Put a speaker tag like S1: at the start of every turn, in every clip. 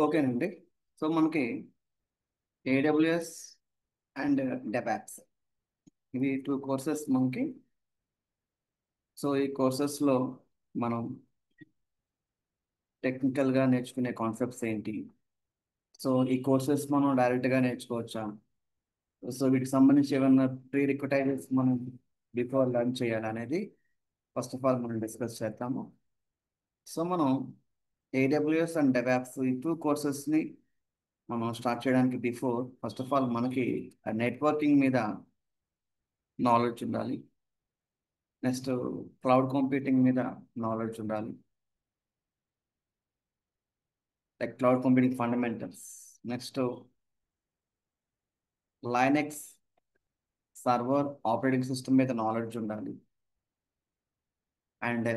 S1: ఓకేనండి. సో మనకి AWS and డెబాప్స్ ఇవి టూ కోర్సెస్ మనకి. సో ఈ కోర్సెస్లో మనం టెక్నికల్గా నేర్చుకునే కాన్సెప్ట్స్ ఏంటి? సో ఈ కోర్సెస్ మనం డైరెక్ట్గా నేర్చుకోవచ్చా? సో వీటికి సంబంధించి ఏమైనా ప్రీ రిక్వైర్మెంట్స్ మనం బిఫోర్ లర్న్ చేయాలనేది ఫస్ట్ ఆఫ్ ఆల్ మనం డిస్కస్ చేద్దాము. సో మనం ఏడబ్ల్యూఎస్ అండ్ డెబాప్స్ ఈ టూ కోర్సెస్ని మనం స్టార్ట్ చేయడానికి బిఫోర్ ఫస్ట్ ఆఫ్ ఆల్ మనకి నెట్వర్కింగ్ మీద నాలెడ్జ్ ఉండాలి. నెక్స్ట్ క్లౌడ్ కంప్యూటింగ్ మీద నాలెడ్జ్ ఉండాలి, like cloud computing fundamentals. Next Linux server operating system మీద నాలెడ్జ్ ఉండాలి, and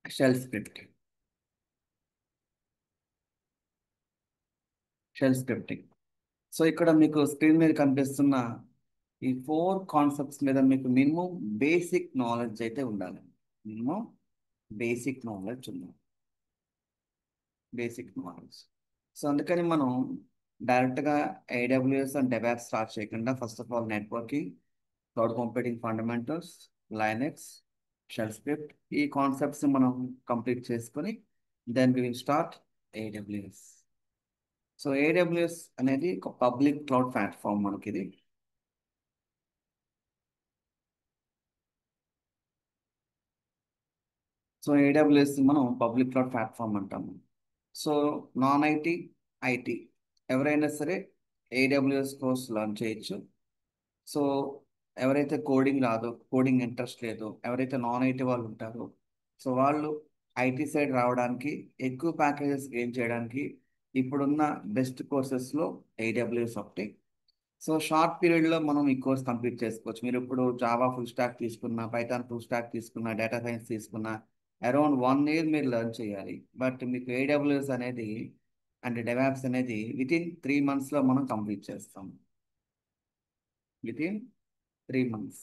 S1: shell script shell scripting. So ఇక్కడ మీకు స్క్రీన్ మీద కనిపిస్తున్న ఈ ఫోర్ కాన్సెప్ట్స్ మీద మీకు మినిమం బేసిక్ నాలెడ్జ్ అయితే ఉండాలి. మినిమం బేసిక్ నాలెడ్జ్ ఉండాలి, బేసిక్ నాలెడ్జ్. సో అందుకని మనం డైరెక్ట్గా ఏడబ్ల్యూఎస్ అండ్ డెబాప్స్ స్టార్ట్ చేయకుండా first of all networking, cloud computing fundamentals, Linux, shell script ఈ కాన్సెప్ట్స్ మనం కంప్లీట్ చేసుకొని then we will start AWS. So AWS అనేది ఒక పబ్లిక్ క్లౌడ్ ప్లాట్ఫామ్ మనకి ఇది. సో ఏడబ్ల్యూఎస్ మనం పబ్లిక్ క్లౌడ్ ప్లాట్ఫామ్ అంటాము. సో నాన్ ఐటీ, ఐటీ ఎవరైనా సరే ఏడబ్ల్యూఎస్ కోర్స్ లర్న్ చేయొచ్చు. సో ఎవరైతే కోడింగ్ రాదో, కోడింగ్ ఇంట్రెస్ట్ లేదు, ఎవరైతే నాన్ ఐటీ వాళ్ళు ఉంటారో సో వాళ్ళు ఐటీ సైడ్ రావడానికి, ఎక్కువ ప్యాకేజెస్ గెయిన్ చేయడానికి ఇప్పుడున్న బెస్ట్ కోర్సెస్లో ఏడబ్ల్యూఎస్ ఒకటి. సో షార్ట్ పీరియడ్లో మనం ఈ కోర్స్ కంప్లీట్ చేసుకోవచ్చు. మీరు ఇప్పుడు జావా ఫుల్ స్టాక్ తీసుకున్నా, పైథాన్ ఫుల్ స్టాక్ తీసుకున్నా, డేటా సైన్స్ తీసుకున్నా అరౌండ్ 1 ఇయర్ మీరు లర్న్ చేయాలి. బట్ మీకు ఏడబ్ల్యూఎస్ అనేది అండ్ డెవాప్స్ అనేది వితిన్ 3 మంత్స్లో మనం కంప్లీట్ చేస్తాం. Within 3 months.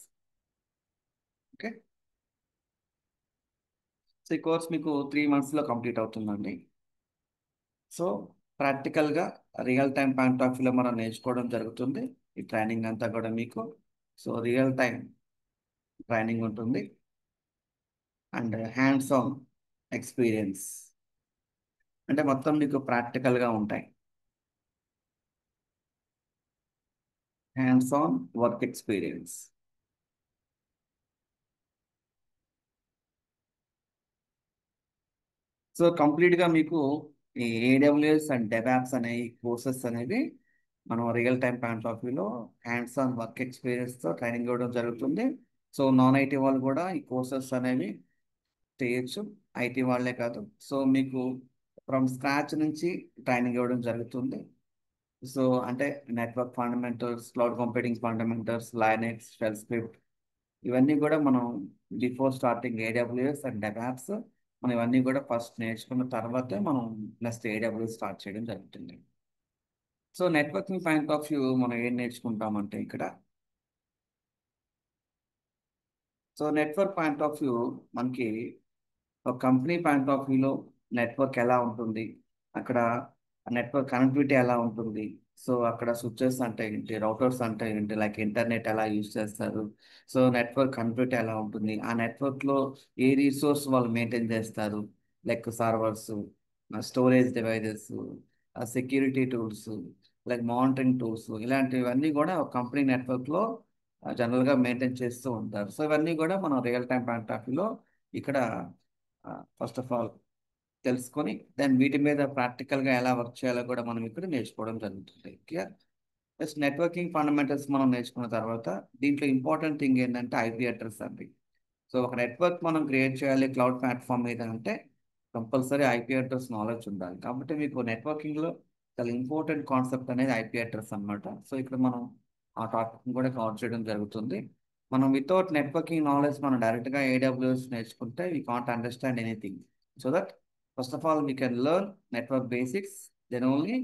S1: ఓకే. సో ఈ కోర్స్ మీకు 3 మంత్స్లో కంప్లీట్ అవుతుందండి. సో ప్రాక్టికల్గా రియల్ టైం పాయింట్ ఆఫ్ వ్యూలో మనం నేర్చుకోవడం జరుగుతుంది. ఈ ట్రైనింగ్ అంతా కూడా మీకు సో రియల్ టైం ట్రైనింగ్ ఉంటుంది అండ్ హ్యాండ్స్ ఆన్ ఎక్స్పీరియన్స్, అంటే మొత్తం మీకు ప్రాక్టికల్గా ఉంటాయి. Hands on work experience. So కంప్లీట్గా మీకు ఈ ఏడబ్ల్యూఎస్ అండ్ డెవాప్స్ అనే ఈ కోర్సెస్ అనేవి మనం రియల్ టైం పాయింట్ ఆఫ్ వ్యూలో హ్యాండ్స్ ఆన్ వర్క్ ఎక్స్పీరియన్స్తో ట్రైనింగ్ ఇవ్వడం జరుగుతుంది. సో నాన్ ఐటీ వాళ్ళు కూడా ఈ కోర్సెస్ అనేవి చేయొచ్చు, ఐటీ వాళ్ళే కాదు. సో మీకు ఫ్రమ్ స్క్రాచ్ నుంచి ట్రైనింగ్ ఇవ్వడం జరుగుతుంది. సో అంటే network fundamentals, cloud computing fundamentals, Linux, shell script ఇవన్నీ కూడా మనం before starting AWS and DevOps మనం ఇవన్నీ కూడా ఫస్ట్ నేర్చుకున్న తర్వాతే మనం నెక్స్ట్ ఏడబ్ల్యూఎస్ స్టార్ట్ చేయడం జరుగుతుంది. So networking point of view మనం ఏం నేర్చుకుంటామంటే ఇక్కడ so network point of view మనకి ఒక కంపెనీ పాయింట్ ఆఫ్ వ్యూలో నెట్వర్క్ ఎలా ఉంటుంది, అక్కడ నెట్వర్క్ కనెక్టివిటీ ఎలా ఉంటుంది, సో అక్కడ స్విచ్చెస్ అంటే ఏంటి, రౌటర్స్ అంటే ఏంటి, లైక్ ఇంటర్నెట్ ఎలా యూజ్ చేస్తారు, సో నెట్వర్క్ కనెక్టివిటీ ఎలా ఉంటుంది, ఆ నెట్వర్క్లో ఏ రిసోర్స్ వాళ్ళు మెయింటైన్ చేస్తారు, like servers, storage devices, security tools, like monitoring tools, ఇలాంటివన్నీ కూడా ఒక కంపెనీ నెట్వర్క్లో జనరల్గా మెయింటైన్ చేస్తూ ఉంటారు. సో ఇవన్నీ కూడా మనం రియల్ టైం పాయింట్ ఆఫ్ వ్యూలో ఇక్కడ ఫస్ట్ ఆఫ్ ఆల్ తెలుసుకొని దెన్ వీటి మీద ప్రాక్టికల్గా ఎలా వర్క్ చేయాలో కూడా మనం ఇక్కడ నేర్చుకోవడం జరుగుతుంది. క్లియర్. జస్ట్ నెట్వర్కింగ్ ఫండమెంటల్స్ మనం నేర్చుకున్న తర్వాత దీంట్లో ఇంపార్టెంట్ థింగ్ ఏంటంటే ఐపీ అడ్రస్ అండి. సో ఒక నెట్వర్క్ మనం క్రియేట్ చేయాలి క్లౌడ్ ప్లాట్ఫామ్ మీద అంటే కంపల్సరీ ఐపీ అడ్రస్ నాలెడ్జ్ ఉండాలి. కాబట్టి మీకు నెట్వర్కింగ్లో చాలా ఇంపార్టెంట్ కాన్సెప్ట్ అనేది ఐపీ అడ్రస్ అనమాట. సో ఇక్కడ మనం ఆ టాపిక్ కూడా కవర్ చేయడం జరుగుతుంది. మనం వితౌట్ నెట్వర్కింగ్ నాలెడ్జ్ మనం డైరెక్ట్గా ఏడబ్ల్యూఎస్ నేర్చుకుంటే we can't understand anything. So that first of all we can learn network basics, then only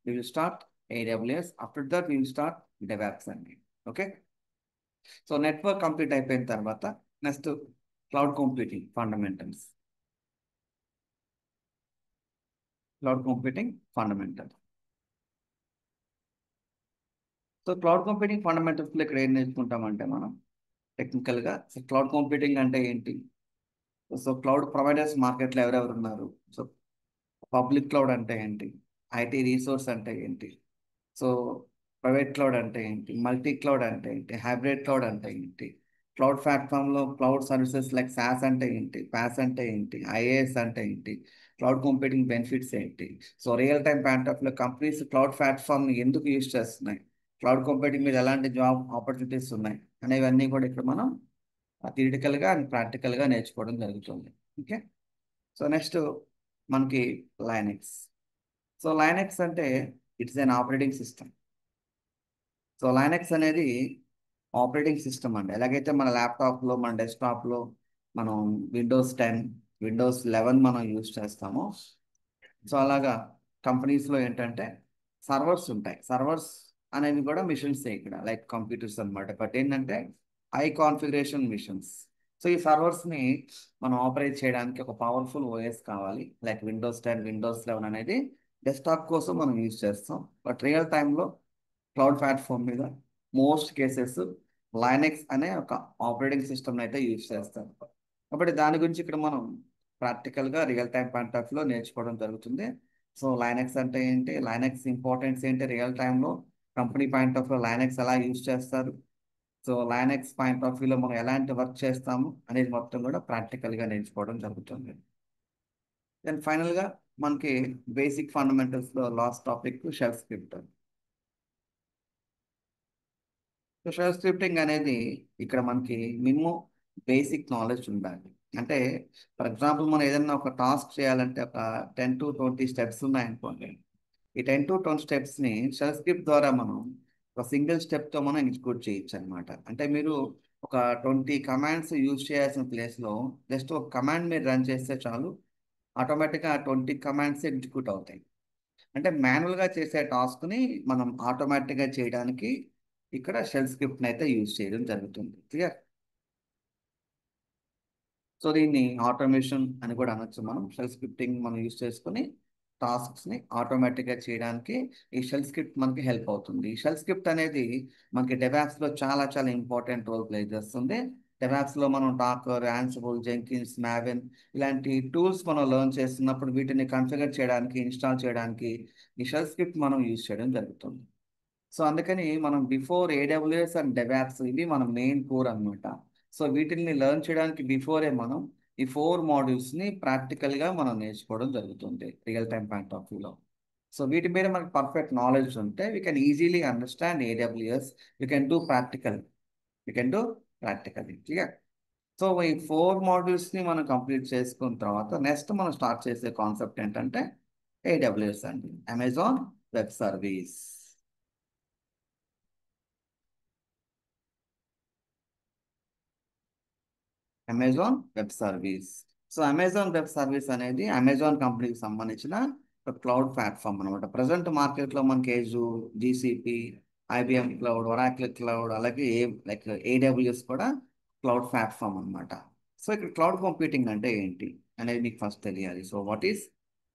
S1: we will start AWS. After that we will start DevOps అండి. Okay. So network complete అయిపోయిన తర్వాత next cloud computing fundamentals. Cloud computing fundamental. So cloud computing ఫండమెంటల్స్లో ఇక్కడ ఏం నేర్చుకుంటామంటే మనం టెక్నికల్గా cloud computing అంటే ఏంటి, సో క్లౌడ్ ప్రొవైడర్స్ మార్కెట్లో ఎవరెవరు ఉన్నారు, సో పబ్లిక్ క్లౌడ్ అంటే ఏంటి, ఐటీ రీసోర్స్ అంటే ఏంటి, సో ప్రైవేట్ క్లౌడ్ అంటే ఏంటి, మల్టీ క్లౌడ్ అంటే ఏంటి, హైబ్రిడ్ క్లౌడ్ అంటే ఏంటి, క్లౌడ్ ప్లాట్ఫామ్లో క్లౌడ్ సర్వీసెస్ లైక్ సాస్ అంటే ఏంటి, పాస్ అంటే ఏంటి, ఐఏఎస్ అంటే ఏంటి, క్లౌడ్ కంప్యూటింగ్ బెనిఫిట్స్ ఏంటి, so real time point of లో కంపెనీస్ క్లౌడ్ ప్లాట్ఫామ్ని ఎందుకు యూజ్ చేస్తున్నాయి, క్లౌడ్ కంప్యూటింగ్ మీద ఎలాంటి జాబ్ ఆపర్చునిటీస్ ఉన్నాయి అనేవన్నీ కూడా ఇక్కడ మనం థియరిటికల్గా అండ్ ప్రాక్టికల్గా నేర్చుకోవడం జరుగుతుంది. ఓకే. సో నెక్స్ట్ మనకి లైనెక్స్. సో లైనెక్స్ అంటే it's an operating system. So Linux అనేది ఆపరేటింగ్ సిస్టమ్ అండి. ఎలాగైతే మన ల్యాప్టాప్లో మన డెస్క్టాప్లో మనం విండోస్ 10 విండోస్ 11 మనం యూజ్ చేస్తామో, సో అలాగా కంపెనీస్లో ఏంటంటే సర్వర్స్ ఉంటాయి. సర్వర్స్ అనేవి కూడా మిషన్స్ ఇక్కడ లైక్ కంప్యూటర్స్ అన్నమాట. బట్ ఏంటంటే హై కాన్ఫిగరేషన్ మిషన్స్. సో ఈ సర్వర్స్ని మనం ఆపరేట్ చేయడానికి ఒక పవర్ఫుల్ ఓఎస్ కావాలి. లైక్ విండోస్ 10 విండోస్ 11 అనేది డెస్క్టాప్ కోసం మనం యూజ్ చేస్తాం. బట్ రియల్ టైంలో క్లౌడ్ ప్లాట్ఫామ్ మీద మోస్ట్ కేసెస్ లైనెక్స్ అనే ఒక ఆపరేటింగ్ సిస్టమ్ అయితే యూజ్ చేస్తారు. కాబట్టి దాని గురించి ఇక్కడ మనం ప్రాక్టికల్గా రియల్ టైం పాయింట్ ఆఫ్ లో నేర్చుకోవడం జరుగుతుంది. సో లైనెక్స్ అంటే ఏంటి, లైనెక్స్ ఇంపార్టెన్స్ ఏంటి, రియల్ టైంలో కంపెనీ పాయింట్ ఆఫ్ లో లైనెక్స్ ఎలా యూజ్ చేస్తారు, సో లైనెక్స్ పాయింట్ ఆఫ్ వ్యూలో మనం ఎలాంటి వర్క్ చేస్తాము అనేది మొత్తం కూడా ప్రాక్టికల్గా నేర్చుకోవడం జరుగుతుంది. దెన్ ఫైనల్గా మనకి బేసిక్ ఫండమెంటల్స్లో last topic shell script. So shell scripting అనేది ఇక్కడ మనకి మినిమం బేసిక్ నాలెడ్జ్ ఉండాలి. అంటే ఫర్ ఎగ్జాంపుల్ మనం ఏదైనా ఒక టాస్క్ చేయాలంటే ఒక 10 to 20 స్టెప్స్ ఉన్నాయనుకోండి. ఈ 10 to 20 స్టెప్స్ని షెల్ స్క్రిప్ట్ ద్వారా మనం ఒక సింగిల్ స్టెప్తో మనం ఎగ్జిక్యూట్ చేయొచ్చు అనమాట. అంటే మీరు ఒక 20 కమాండ్స్ యూజ్ చేయాల్సిన ప్లేస్లో జస్ట్ ఒక కమాండ్ మీరు రన్ చేస్తే చాలు, ఆటోమేటిక్గా ఆ 20 కమాండ్స్ ఎగ్జిక్యూట్ అవుతాయి. అంటే మాన్యువల్గా చేసే టాస్క్ని మనం ఆటోమేటిక్గా చేయడానికి ఇక్కడ షెల్ స్క్రిప్ట్ని అయితే యూజ్ చేయడం జరుగుతుంది. క్లియర్. సో దీన్ని ఆటోమేషన్ అని కూడా అనొచ్చు. మనం షెల్ స్క్రిప్టింగ్ మనం యూజ్ చేసుకుని టాస్క్స్ని ఆటోమేటిక్గా చేయడానికి ఈ షెల్ స్క్రిప్ట్ మనకి హెల్ప్ అవుతుంది. ఈ షెల్ స్క్రిప్ట్ అనేది మనకి డెవాప్స్లో చాలా చాలా ఇంపార్టెంట్ రోల్ ప్లే చేస్తుంది. డెవాప్స్లో మనం డాకర్, యాన్సిబుల్, జెంకిన్స్, మావెన్ ఇలాంటి టూల్స్ మనం లెర్న్ చేస్తున్నప్పుడు వీటిని కన్ఫిగర్ చేయడానికి, ఇన్స్టాల్ చేయడానికి ఈ షెల్ స్క్రిప్ట్ మనం యూజ్ చేయడం జరుగుతుంది. సో అందుకని మనం బిఫోర్ ఏడబ్ల్యూఎస్ అండ్ డెవాప్స్ ఇవి మన మెయిన్ కోర్ అన్నమాట. సో వీటిని లెర్న్ చేయడానికి బిఫోరే మనం ఈ 4 మాడ్యూల్స్ని ప్రాక్టికల్గా మనం నేర్చుకోవడం జరుగుతుంది రియల్ టైం పాయింట్ ఆఫ్ వ్యూలో. సో వీటి మీద మనకు పర్ఫెక్ట్ నాలెడ్జ్ ఉంటే we can easily understand AWS, we can do practical, we can do practical. Clear. So ఈ 4 మాడ్యూల్స్ని మనం కంప్లీట్ చేసుకున్న తర్వాత నెక్స్ట్ మనం స్టార్ట్ చేసే కాన్సెప్ట్ ఏంటంటే ఏడబ్ల్యూఎస్ అండి, Amazon web service. Amazon web service. So Amazon web service అనేది అమెజాన్ కంపెనీకి సంబంధించిన ఒక క్లౌడ్ ప్లాట్ఫామ్ అనమాట. ప్రజెంట్ మార్కెట్లో మనకి Azure, GCP, IBM cloud, Oracle cloud, అలాగే లైక్ ఏడబ్ల్యూఎస్ కూడా క్లౌడ్ ప్లాట్ఫామ్ అనమాట. సో ఇక్కడ క్లౌడ్ కంప్యూటింగ్ అంటే ఏంటి అనేది మీకు ఫస్ట్ తెలియాలి. So what is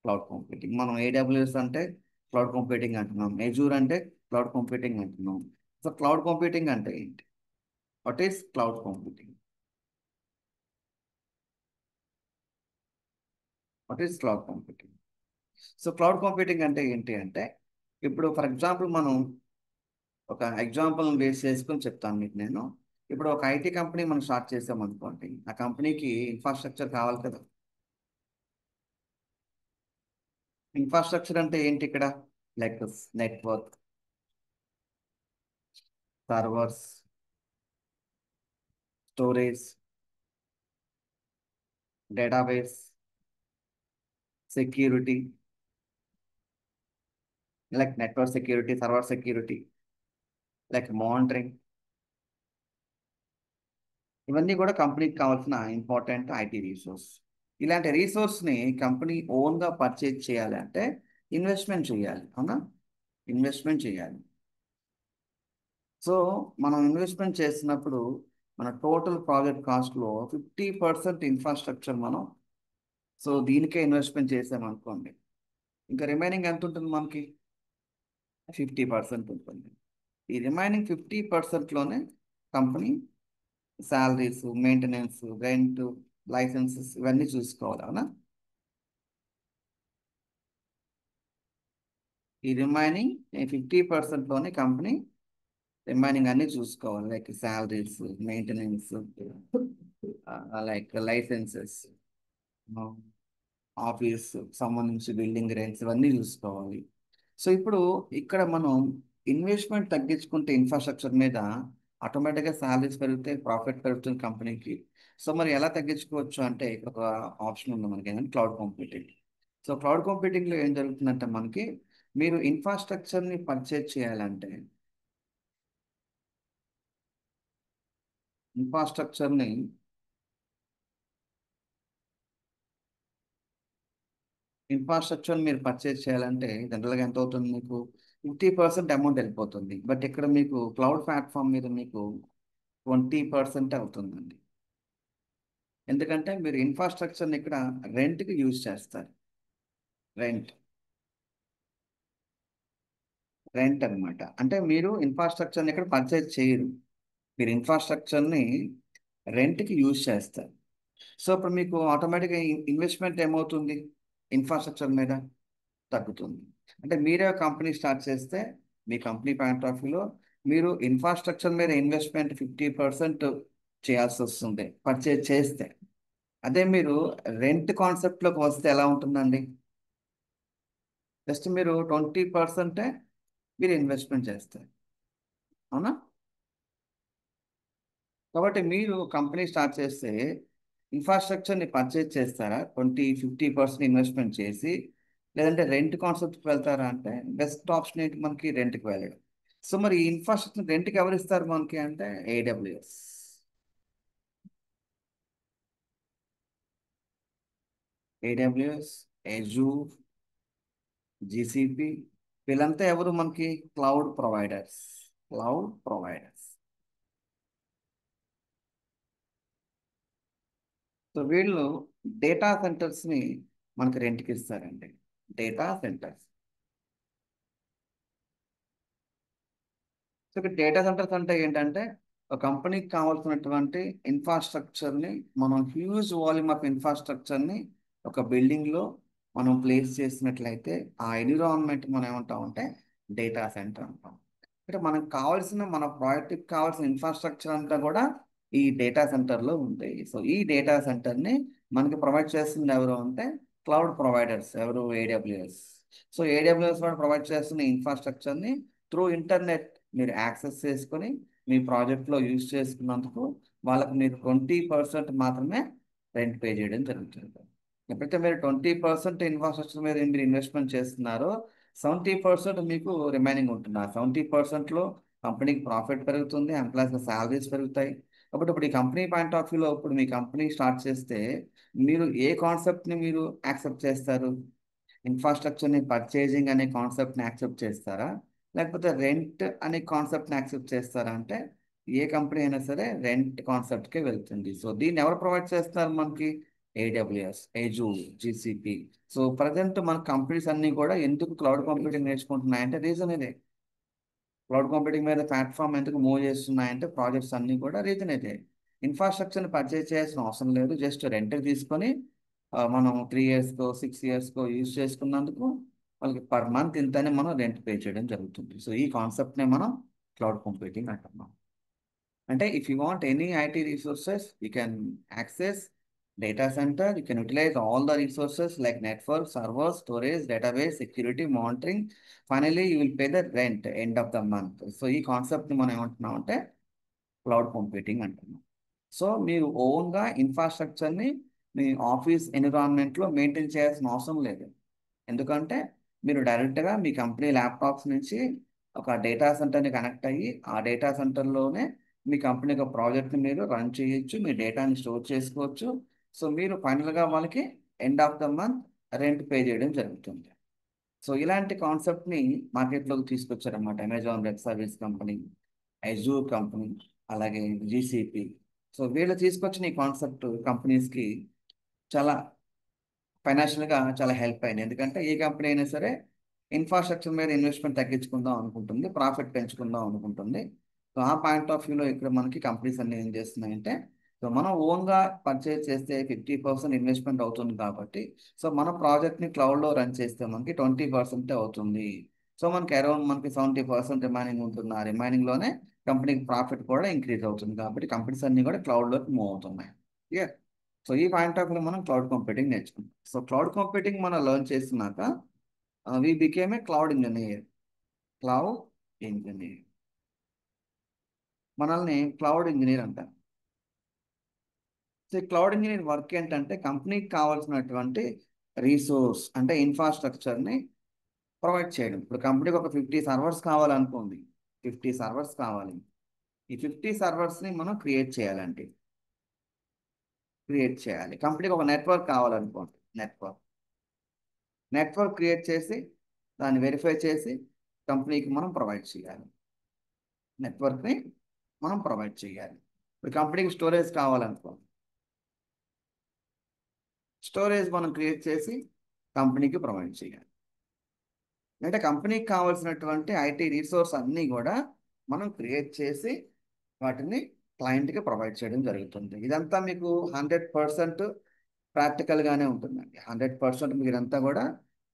S1: cloud computing? మనం ఏడబ్ల్యూఎస్ అంటే క్లౌడ్ కంప్యూటింగ్ అంటున్నాం, ఏజూర్ అంటే క్లౌడ్ కంప్యూటింగ్ అంటున్నాం. సో క్లౌడ్ కంప్యూటింగ్ అంటే ఏంటి? What is cloud computing? What is cloud computing? So cloud computing అంటే ఏంటి అంటే, ఇప్పుడు ఫర్ ఎగ్జాంపుల్ మనం ఒక ఎగ్జాంపుల్ బేస్ చేసుకొని చెప్తాను మీకు నేను. ఇప్పుడు ఒక ఐటీ కంపెనీ మనం స్టార్ట్ చేసాం అనుకోండి, ఆ కంపెనీకి ఇన్ఫ్రాస్ట్రక్చర్ కావాలి కదా. ఇన్ఫ్రాస్ట్రక్చర్ అంటే ఏంటి ఇక్కడ? Like network, servers, storage, database, security, like network security, server security, like monitoring, ఇవన్నీ కూడా కంపెనీకి కావాల్సిన ఇంపార్టెంట్ ఐటీ రీసోర్స్. ఇలాంటి రీసోర్స్ని కంపెనీ ఓన్గా పర్చేజ్ చేయాలి అంటే ఇన్వెస్ట్మెంట్ చేయాలి, అవునా? ఇన్వెస్ట్మెంట్ చేయాలి. సో మనం ఇన్వెస్ట్మెంట్ చేసినప్పుడు మన టోటల్ ప్రాజెక్ట్ కాస్ట్లో 50% ఇన్ఫ్రాస్ట్రక్చర్ మనం సో దీనికే ఇన్వెస్ట్మెంట్ చేసామనుకోండి. ఇంకా రిమైనింగ్ ఎంత ఉంటుంది మనకి? 50% ఉంటుంది. ఈ రిమైనింగ్ 50%లోనే company salaries, maintenance, rent, licences ఇవన్నీ చూసుకోవాలి, అవునా? ఈ రిమైనింగ్ 50%లోనే కంపెనీ రిమైనింగ్ అన్ని చూసుకోవాలి, like salaries, maintenance, like licences, office సంబంధించి బిల్డింగ్ రెంట్స్ ఇవన్నీ చూసుకోవాలి. సో ఇప్పుడు ఇక్కడ మనం ఇన్వెస్ట్మెంట్ తగ్గించుకుంటే ఇన్ఫ్రాస్ట్రక్చర్ మీద ఆటోమేటిక్గా శాలరీస్ పెరుగుతాయి, ప్రాఫిట్ పెరుగుతుంది కంపెనీకి. సో మరి ఎలా తగ్గించుకోవచ్చు అంటే ఇక్కడ ఒక ఆప్షన్ ఉంది మనకి, ఏంటంటే క్లౌడ్ కంప్యూటింగ్. సో క్లౌడ్ కంప్యూటింగ్లో ఏం జరుగుతుందంటే మనకి, మీరు ఇన్ఫ్రాస్ట్రక్చర్ని పర్చేజ్ చేయాలంటే ఇన్ఫ్రాస్ట్రక్చర్ని ఇన్ఫ్రాస్ట్రక్చర్ మీరు పర్చేస్ చేయాలంటే జనరల్గా ఎంత అవుతుంది మీకు? 50% అమౌంట్ వెళ్ళిపోతుంది. బట్ ఇక్కడ మీకు క్లౌడ్ ప్లాట్ఫామ్ మీద మీకు 20% అవుతుందండి. ఎందుకంటే మీరు ఇన్ఫ్రాస్ట్రక్చర్ని ఇక్కడ రెంట్కి యూజ్ చేస్తారు. రెంట్ రెంట్ అన్నమాట. అంటే మీరు ఇన్ఫ్రాస్ట్రక్చర్ని ఇక్కడ పర్చేస్ చేయరు, మీరు ఇన్ఫ్రాస్ట్రక్చర్ని రెంట్కి యూజ్ చేస్తారు. సో ఇప్పుడు మీకు ఆటోమేటిక్గా ఇన్వెస్ట్మెంట్ ఏమవుతుంది? ఇన్ఫ్రాస్ట్రక్చర్ మీద తగ్గుతుంది. అంటే మీరే కంపెనీ స్టార్ట్ చేస్తే మీ కంపెనీ పాయింట్ ఆఫ్ వ్యూలో మీరు ఇన్ఫ్రాస్ట్రక్చర్ మీద ఇన్వెస్ట్మెంట్ 50% చేయాల్సి వస్తుంది పర్చేజ్ చేస్తే. అదే మీరు రెంట్ కాన్సెప్ట్లోకి వస్తే ఎలా ఉంటుందండి? జస్ట్ మీరు 20%, మీరు ఇన్వెస్ట్మెంట్ చేస్తారు, అవునా? కాబట్టి మీరు కంపెనీ స్టార్ట్ చేస్తే ఇన్ఫ్రాస్ట్రక్చర్ని పర్చేజ్ చేస్తారా 50% ఇన్వెస్ట్మెంట్ చేసి, లేదంటే రెంట్ కాన్సెప్ట్కి వెళ్తారా అంటే బెస్ట్ ఆప్షన్ ఏంటి మనకి? రెంట్కి వెళ్ళడం. సో మరి ఈ ఇన్ఫ్రాస్ట్రక్చర్ రెంట్కి ఎవరు ఇస్తారు మనకి అంటే ఏడబ్ల్యూఎస్. ఏడబ్ల్యూఎస్, ఎజూర్, జీసీపీ, వీళ్ళంతా ఎవరు మనకి? Cloud providers. Cloud providers. So వీళ్ళు డేటా సెంటర్స్ని మనకి రెంట్కి ఇస్తారండి. Data centres. సో ఇక్కడ డేటా సెంటర్స్ అంటే ఏంటంటే ఒక కంపెనీకి కావాల్సినటువంటి ఇన్ఫ్రాస్ట్రక్చర్ని, మనం హ్యూజ్ వాల్యూమ్ ఆఫ్ ఇన్ఫ్రాస్ట్రక్చర్ని ఒక బిల్డింగ్లో మనం ప్లేస్ చేసినట్లయితే ఆ ఎన్విరాన్మెంట్ మనం ఏమంటామంటే డేటా సెంటర్ అంటాం. అంటే మనకు కావాల్సిన, మన ప్రాజెక్ట్కి కావాల్సిన ఇన్ఫ్రాస్ట్రక్చర్ అంతా కూడా ఈ డేటా సెంటర్లో ఉంటాయి. సో ఈ డేటా సెంటర్ని మనకి ప్రొవైడ్ చేస్తుంది ఎవరు అంటే క్లౌడ్ ప్రొవైడర్స్. ఎవరు? ఏడబ్ల్యూఎస్. సో ఏడబ్ల్యూఎస్ వాళ్ళు ప్రొవైడ్ చేస్తున్న ఇన్ఫ్రాస్ట్రక్చర్ని త్రూ ఇంటర్నెట్ మీరు యాక్సెస్ చేసుకొని మీ ప్రాజెక్ట్లో యూజ్ చేసుకున్నందుకు వాళ్ళకి మీరు 20% మాత్రమే రెంట్ పే చేయడం జరుగుతుంది. ఎప్పుడైతే మీరు 20% ఇన్ఫ్రాస్ట్రక్చర్ మీద మీరు ఇన్వెస్ట్మెంట్ చేస్తున్నారో 70% మీకు రిమైనింగ్ ఉంటుంది. ఆ 70%లో కంపెనీకి ప్రాఫిట్ పెరుగుతుంది, ఎంప్లాయీస్ శాలరీస్ పెరుగుతాయి. కాబట్టి ఇప్పుడు ఈ కంపెనీ పాయింట్ ఆఫ్ వ్యూలో ఇప్పుడు మీ కంపెనీ స్టార్ట్ చేస్తే మీరు ఏ కాన్సెప్ట్ని మీరు యాక్సెప్ట్ చేస్తారు? ఇన్ఫ్రాస్ట్రక్చర్ని పర్చేజింగ్ అనే కాన్సెప్ట్ని యాక్సెప్ట్ చేస్తారా, లేకపోతే రెంట్ అనే కాన్సెప్ట్ని యాక్సెప్ట్ చేస్తారా అంటే ఏ కంపెనీ అయినా సరే రెంట్ కాన్సెప్ట్కే వెళ్తుంది. సో దీన్ని ఎవరు ప్రొవైడ్ చేస్తున్నారు మనకి? AWS, Azure, GCP. So present మన కంపెనీస్ అన్నీ కూడా ఎందుకు క్లౌడ్ కంప్యూటింగ్ నేర్చుకుంటున్నాయంటే రీజన్ ఇదే. క్లౌడ్ కంప్యూటింగ్ మీద ప్లాట్ఫామ్ ఎందుకు మూవ్ చేస్తున్నాయంటే ప్రాజెక్ట్స్ అన్నీ కూడా రీజన్ ఇదే. ఇన్ఫ్రాస్ట్రక్చర్ని పర్చేజ్ చేయాల్సిన అవసరం లేదు, జస్ట్ రెంట్ తీసుకొని మనం 3 ఇయర్స్కో 6 ఇయర్స్కో యూజ్ చేసుకున్నందుకు వాళ్ళకి పర్ మంత్ ఇంతనే మనం రెంట్ పే చేయడం జరుగుతుంది. సో ఈ కాన్సెప్ట్నే మనం క్లౌడ్ కంప్యూటింగ్ అంటున్నాం. అంటే if you want any IT resources you can access data centre, you can utilize all the resources like network, server, storage, database, security, monitoring. Finally you will pay the rent end of the month. So ఈ కాన్సెప్ట్ని మనం ఏమంటున్నాం అంటే cloud computing అంటున్నాం. So మీరు ఓన్గా ఇన్ఫ్రాస్ట్రక్చర్ని మీ office ఎన్విరాన్మెంట్లో maintain చేయాల్సిన అవసరం లేదు. ఎందుకంటే మీరు డైరెక్ట్గా మీ కంపెనీ ల్యాప్టాప్స్ నుంచి ఒక డేటా సెంటర్ని కనెక్ట్ అయ్యి ఆ డేటా సెంటర్లోనే మీ కంపెనీ యొక్క ప్రాజెక్ట్ని మీరు రన్ చేయొచ్చు, మీ డేటాని స్టోర్ చేసుకోవచ్చు. సో మీరు ఫైనల్గా వాళ్ళకి end of the month rent pay చేయడం జరుగుతుంది. సో ఇలాంటి కాన్సెప్ట్ని మార్కెట్లోకి తీసుకొచ్చారన్నమాట Amazon web service company, Azure company, అలాగే జీసీపీ. సో వీళ్ళు తీసుకొచ్చిన ఈ కాన్సెప్ట్ కంపెనీస్కి చాలా ఫైనాన్షియల్గా చాలా హెల్ప్ అయింది. ఎందుకంటే ఏ కంపెనీ అయినా సరే ఇన్ఫ్రాస్ట్రక్చర్ మీద ఇన్వెస్ట్మెంట్ తగ్గించుకుందాం అనుకుంటుంది, ప్రాఫిట్ పెంచుకుందాం అనుకుంటుంది. సో ఆ పాయింట్ ఆఫ్ వ్యూలో ఇక్కడ మనకి కంపెనీస్ అన్ని ఏం చేస్తున్నాయంటే, సో మనం ఓన్గా పర్చేస్ చేస్తే 50% ఇన్వెస్ట్మెంట్ అవుతుంది కాబట్టి, సో మన ప్రాజెక్ట్ని క్లౌడ్లో రన్ చేస్తే మనకి 20% అవుతుంది. సో మనకి అరౌండ్ మనకి 70% రిమైనింగ్ ఉంటుంది. ఆ రిమైనింగ్లోనే కంపెనీకి ప్రాఫిట్ కూడా ఇంక్రీజ్ అవుతుంది కాబట్టి కంపెనీస్ అన్ని కూడా క్లౌడ్లోకి మూవ్ అవుతున్నాయి. క్లియర్. సో ఈ పాయింట్ ఆఫ్ వ్యూ మనం క్లౌడ్ కంప్యూటింగ్ నేర్చుకుంటాం. సో క్లౌడ్ కంప్యూటింగ్ మనం లెర్న్ చేస్తున్నాక we became a cloud engineer. Cloud engineer, మనల్ని క్లౌడ్ ఇంజనీర్ అంటారు. సో క్లౌడ్ ఇంజనీర్ వర్క్ ఏంటంటే కంపెనీకి కావాల్సినటువంటి రీసోర్స్ అంటే ఇన్ఫ్రాస్ట్రక్చర్ని ప్రొవైడ్ చేయడం. ఇప్పుడు కంపెనీకి ఒక 50 సర్వర్స్ కావాలనుకోండి, 50 సర్వర్స్ కావాలి. ఈ 50 సర్వర్స్ని మనం క్రియేట్ చేయాలి. కంపెనీకి ఒక నెట్వర్క్ కావాలనుకోండి, నెట్వర్క్ క్రియేట్ చేసి దాన్ని వెరిఫై చేసి కంపెనీకి మనం ప్రొవైడ్ చేయాలి. నెట్వర్క్ని మనం ప్రొవైడ్ చేయాలి. ఇప్పుడు కంపెనీకి స్టోరేజ్ కావాలనుకోండి, స్టోరేజ్ మనం క్రియేట్ చేసి కంపెనీకి ప్రొవైడ్ చేయాలి. అంటే కంపెనీకి కావాల్సినటువంటి ఐటీ రిసోర్స్ అన్నీ కూడా మనం క్రియేట్ చేసి వాటిని క్లయింట్కి ప్రొవైడ్ చేయడం జరుగుతుంది. ఇదంతా మీకు 100% ప్రాక్టికల్గానే ఉంటుందండి. 100% మీకు ఇదంతా కూడా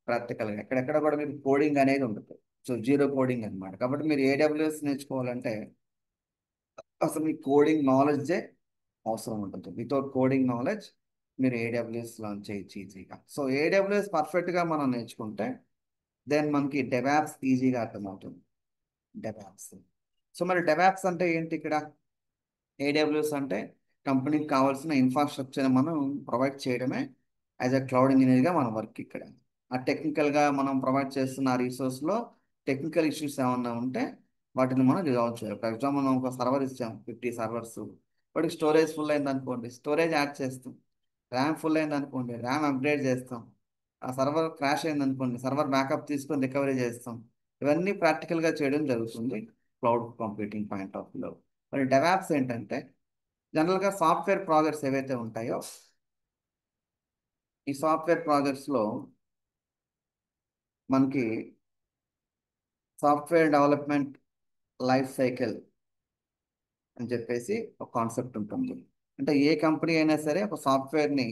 S1: ప్రాక్టికల్గా, ఎక్కడెక్కడ కూడా మీకు కోడింగ్ అనేది ఉంటుంది. సో జీరో కోడింగ్ అనమాట. కాబట్టి మీరు ఏడబ్ల్యూఎస్ నేర్చుకోవాలంటే అసలు మీ కోడింగ్ నాలెడ్జే అవసరం ఉంటుంది. వితౌట్ కోడింగ్ నాలెడ్జ్ మీరు ఏడబ్ల్యూఎస్ లాంచ్ చేయొచ్చు ఈజీగా. సో ఏడబ్ల్యూఎస్ పర్ఫెక్ట్గా మనం నేర్చుకుంటే దెన్ మనకి డెవాప్స్ ఈజీగా అర్థమవుతుంది. డెవాప్స్. సో మరి డెవాప్స్ అంటే ఏంటి ఇక్కడ? ఏడబ్ల్యూఎస్ అంటే కంపెనీకి కావాల్సిన ఇన్ఫ్రాస్ట్రక్చర్ మనం ప్రొవైడ్ చేయడమే యాజ్ అ క్లౌడ్ ఇంజనీర్గా మన వర్క్ ఇక్కడ. ఆ టెక్నికల్గా మనం ప్రొవైడ్ చేస్తున్న రిసోర్స్లో టెక్నికల్ ఇష్యూస్ ఏమన్నా ఉంటే వాటిని మనం రిజాల్వ్ చేయాలి. ఫర్ ఎగ్జాంపుల్ మనం ఒక సర్వర్ ఇచ్చాం, 50 సర్వర్స్, వాటికి స్టోరేజ్ ఫుల్ అయింది అనుకోండి, స్టోరేజ్ యాడ్ చేస్తాం. ర్యామ్ ఫుల్ అయింది అనుకోండి, ర్యామ్ అప్గ్రేడ్ చేస్తాం. ఆ సర్వర్ క్రాష్ అయింది అనుకోండి, సర్వర్ బ్యాకప్ తీసుకొని రికవరీ చేస్తాం. ఇవన్నీ ప్రాక్టికల్గా చేయడం జరుగుతుంది క్లౌడ్ కంప్యూటింగ్ పాయింట్ ఆఫ్ వ్యూలో. మరి డెవాప్స్ ఏంటంటే జనరల్గా సాఫ్ట్వేర్ ప్రాజెక్ట్స్ ఏవైతే ఉంటాయో ఈ సాఫ్ట్వేర్ ప్రాజెక్ట్స్లో మనకి సాఫ్ట్వేర్ డెవలప్మెంట్ లైఫ్ సైకిల్ అని చెప్పేసి ఒక కాన్సెప్ట్ ఉంటుంది. అంటే ఏ కంపెనీ అయినా సరే ఒక సాఫ్ట్వేర్ని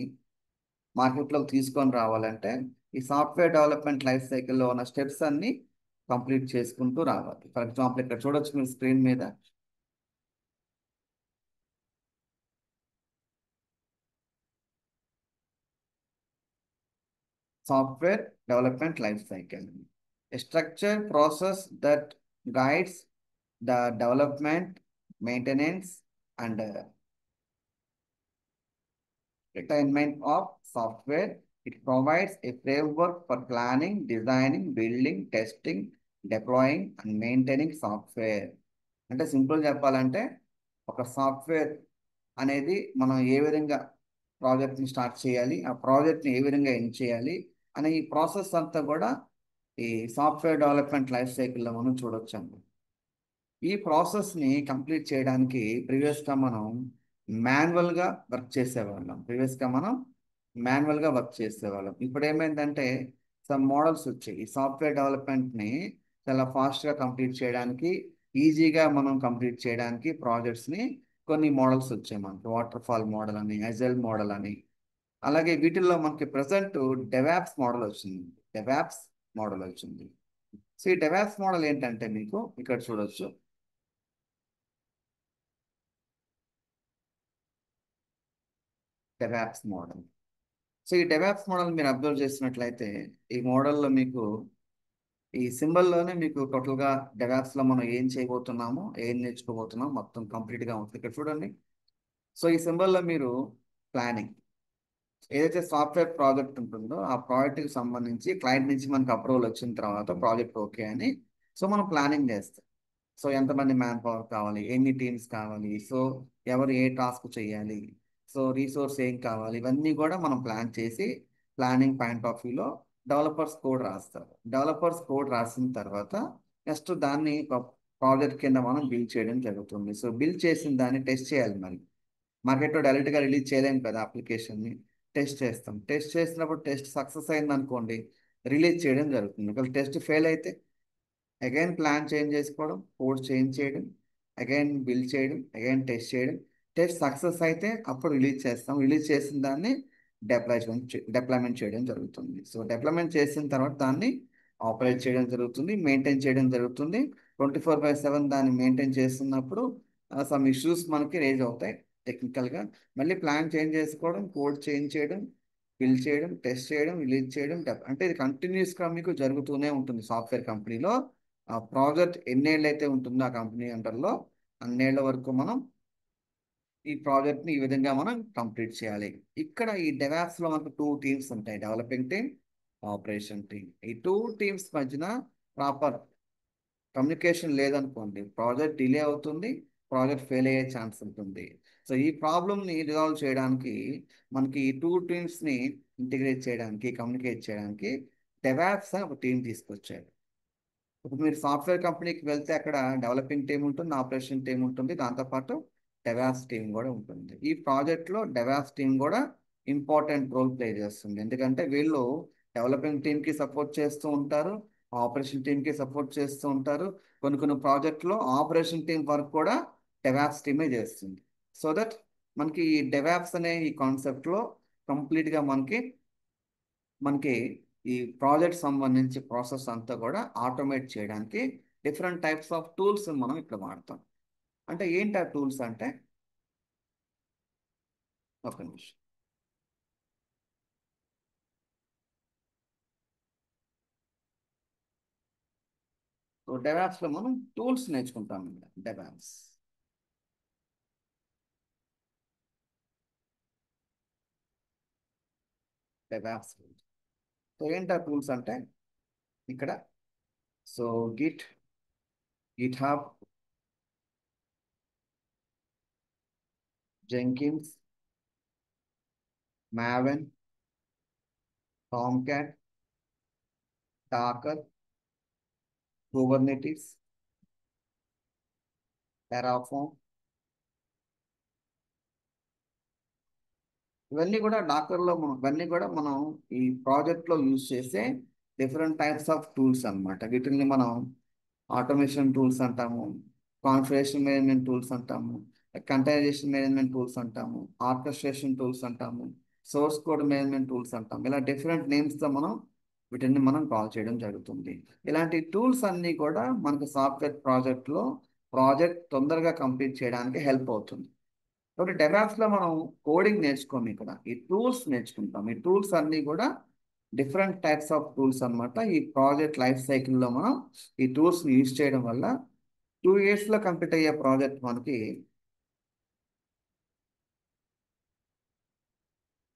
S1: మార్కెట్లోకి తీసుకొని రావాలంటే ఈ సాఫ్ట్వేర్ డెవలప్మెంట్ లైఫ్ సైకిల్లో ఉన్న స్టెప్స్ అన్ని కంప్లీట్ చేసుకుంటూ రావాలి. ఫర్ ఎగ్జాంపుల్ ఇక్కడ చూడొచ్చు మీరు స్క్రీన్ మీద software development life cycle, a structure process that guides the development, maintenance, and refinement of software. It provides a framework for planning, designing, building, testing, deploying, and maintaining software. అంటే simple చెప్పాలంటే ఒక software అనేది మనం ఏ విధంగా ప్రాజెక్ట్ని start చేయాలి, ఆ ప్రాజెక్ట్ని ఏ విధంగా ఎండ్ చేయాలి అనే ఈ ప్రాసెస్ అంతా కూడా ఈ సాఫ్ట్వేర్ డెవలప్మెంట్ లైఫ్ సైకిల్లో మనం చూడొచ్చు. ఈ ప్రాసెస్ని కంప్లీట్ చేయడానికి ప్రీవియస్గా మనం మాన్యువల్గా వర్క్ చేసేవాళ్ళం. ఇప్పుడు ఏమైందంటే సమ్ మోడల్స్ వచ్చాయి. ఈ సాఫ్ట్వేర్ డెవలప్మెంట్ని చాలా ఫాస్ట్గా కంప్లీట్ చేయడానికి, ఈజీగా మనం కంప్లీట్ చేయడానికి ప్రాజెక్ట్స్ని కొన్ని మోడల్స్ వచ్చాయి మనకి. వాటర్ ఫాల్ మోడల్ అని, అజైల్ మోడల్ అని. అలాగే వీటిల్లో మనకి ప్రజెంట్ డెవాప్స్ మోడల్ వచ్చింది. డెవాప్స్ మోడల్ వచ్చింది. సో ఈ డెవాప్స్ మోడల్ ఏంటంటే మీకు ఇక్కడ చూడొచ్చు. DevOps model. సో ఈ డెవాప్స్ మోడల్ మీరు అబ్జర్వ్ చేసినట్లయితే ఈ మోడల్లో మీకు ఈ సింబల్లోనే మీకు టోటల్గా డెవాప్స్లో మనం ఏం చేయబోతున్నామో, ఏం నేర్చుకోబోతున్నామో మొత్తం కంప్లీట్గా ఉంటుంది. ఇక్కడ చూడండి. సో ఈ సింబల్లో మీరు ప్లానింగ్, ఏదైతే సాఫ్ట్వేర్ ప్రాజెక్ట్ ఉంటుందో ఆ ప్రాజెక్ట్కి సంబంధించి క్లయింట్ నుంచి మనకు అప్రూవల్ వచ్చిన తర్వాత ప్రాజెక్ట్ ఓకే అని సో మనం ప్లానింగ్ చేస్తాం. సో ఎంతమంది మ్యాన్ పవర్ కావాలి, ఎన్ని టీమ్స్ కావాలి, సో ఎవరు ఏ టాస్క్ చేయాలి, సో రీసోర్స్ ఏం కావాలి, ఇవన్నీ కూడా మనం ప్లాన్ చేసి ప్లానింగ్ పాయింట్ ఆఫ్ వ్యూలో డెవలపర్స్ కోడ్ రాస్తారు. డెవలపర్స్ కోడ్ రాసిన తర్వాత నెక్స్ట్ దాన్ని ఒక ప్రాజెక్ట్ కింద మనం బిల్డ్ చేయడం జరుగుతుంది. సో బిల్డ్ చేసిన దాన్ని టెస్ట్ చేయాలి. మరి మార్కెట్లో డైరెక్ట్గా రిలీజ్ చేయలేము కదా అప్లికేషన్ని. టెస్ట్ చేస్తాం. టెస్ట్ చేసినప్పుడు టెస్ట్ సక్సెస్ అయింది అనుకోండి, రిలీజ్ చేయడం జరుగుతుంది. ఒకవేళ టెస్ట్ ఫెయిల్ అయితే అగైన్ ప్లాన్ చేంజ్ చేసుకోవడం, కోడ్ చేంజ్ చేయడం, అగైన్ బిల్డ్ చేయడం, అగైన్ టెస్ట్ చేయడం. టెస్ట్ సక్సెస్ అయితే అప్పుడు రిలీజ్ చేస్తాం. రిలీజ్ చేసిన దాన్ని డిప్లాయ్మెంట్ చేయడం జరుగుతుంది. సో డిప్లాయ్మెంట్ చేసిన తర్వాత దాన్ని ఆపరేట్ చేయడం జరుగుతుంది, మెయింటైన్ చేయడం జరుగుతుంది. 24/7 దాన్ని మెయింటైన్ చేస్తున్నప్పుడు సమ్ ఇష్యూస్ మనకి రేజ్ అవుతాయి టెక్నికల్గా. మళ్ళీ ప్లాన్ చేంజ్ చేసుకోవడం, కోడ్ చేంజ్ చేయడం, బిల్డ్ చేయడం, టెస్ట్ చేయడం, రిలీజ్ చేయడం. అంటే ఇది కంటిన్యూస్గా మీకు జరుగుతూనే ఉంటుంది సాఫ్ట్వేర్ కంపెనీలో. ఆ ప్రాజెక్ట్ ఎన్నేళ్ళు అయితే ఉంటుందో ఆ కంపెనీ అండర్లో, అన్నేళ్ల వరకు మనం ఈ ప్రాజెక్ట్ని ఈ విధంగా మనం కంప్లీట్ చేయాలి. ఇక్కడ ఈ డెవాప్స్లో మనకు 2 టీమ్స్ ఉంటాయి, డెవలపింగ్ టీమ్, ఆపరేషన్ టీమ్. ఈ 2 టీమ్స్ మధ్యన ప్రాపర్ కమ్యూనికేషన్ లేదనుకోండి, ప్రాజెక్ట్ డిలే అవుతుంది, ప్రాజెక్ట్ ఫెయిల్ అయ్యే ఛాన్స్ ఉంటుంది. సో ఈ ప్రాబ్లమ్ని రిజాల్వ్ చేయడానికి మనకి ఈ 2 టీమ్స్ని ఇంటిగ్రేట్ చేయడానికి, కమ్యూనికేట్ చేయడానికి డెవాప్స్ అని ఒక టీం తీసుకొచ్చారు. ఇప్పుడు మీరు సాఫ్ట్వేర్ కంపెనీకి వెళ్తే అక్కడ డెవలపింగ్ టీం ఉంటుంది, ఆపరేషన్ టీం ఉంటుంది, దాంతోపాటు డెవాప్స్ టీం కూడా ఉంటుంది. ఈ ప్రాజెక్ట్లో డెవాప్స్ టీం కూడా ఇంపార్టెంట్ రోల్ ప్లే చేస్తుంది. ఎందుకంటే వీళ్ళు డెవలపింగ్ టీంకి సపోర్ట్ చేస్తూ ఉంటారు, ఆపరేషన్ టీంకి సపోర్ట్ చేస్తూ ఉంటారు. కొన్ని కొన్ని ప్రాజెక్ట్లో ఆపరేషన్ టీం వర్క్ కూడా డెవాప్స్ టీమే చేస్తుంది. సో దట్ మనకి ఈ డెవాప్స్ అనే ఈ కాన్సెప్ట్లో కంప్లీట్గా మనకి మనకి ఈ ప్రాజెక్ట్ సంబంధించి ప్రాసెస్ అంతా కూడా ఆటోమేట్ చేయడానికి డిఫరెంట్ టైప్స్ ఆఫ్ టూల్స్ మనం ఇక్కడ వాడతాం. అంటే ఏంటి ఆ టూల్స్ అంటే, ఒక నిమిషం. సో డెవాప్స్లో మనం టూల్స్ నేర్చుకుంటాం. డెవాప్స్ డెవాప్స్ సో ఏంటి ఆ టూల్స్ అంటే ఇక్కడ, so GitHub, Jenkins, Maven, Tomcat, Docker, Kubernetes, Terraform, ఇవన్నీ కూడా మనం ఈ ప్రాజెక్ట్లో యూజ్ చేసే డిఫరెంట్ టైప్స్ ఆఫ్ టూల్స్ అన్నమాట. వీటిని మనం ఆటోమేషన్ టూల్స్ అంటాము, కాన్ఫిగరేషన్ మేనేజ్మెంట్ టూల్స్ అంటాము, కంటైనరైజేషన్ మేనేజ్మెంట్ టూల్స్ అంటాము, ఆర్కెస్ట్రేషన్ టూల్స్ అంటాము, సోర్స్ కోడ్ మేనేజ్మెంట్ టూల్స్ అంటాము. ఇలా డిఫరెంట్ నేమ్స్తో మనం వీటిని మనం కాల్ చేయడం జరుగుతుంది. ఇలాంటి టూల్స్ అన్నీ కూడా మనకు సాఫ్ట్వేర్ ప్రాజెక్ట్లో ప్రాజెక్ట్ తొందరగా కంప్లీట్ చేయడానికి హెల్ప్ అవుతుంది. కాబట్టి డెవాప్స్లో మనం కోడింగ్ నేర్చుకోము, ఇక్కడ ఈ టూల్స్ నేర్చుకుంటాం. ఈ టూల్స్ అన్నీ కూడా డిఫరెంట్ టైప్స్ ఆఫ్ టూల్స్ అన్నమాట. ఈ ప్రాజెక్ట్ లైఫ్ సైకిల్లో మనం ఈ టూల్స్ని యూజ్ చేయడం వల్ల 2 ఇయర్స్లో కంప్లీట్ అయ్యే ప్రాజెక్ట్ మనకి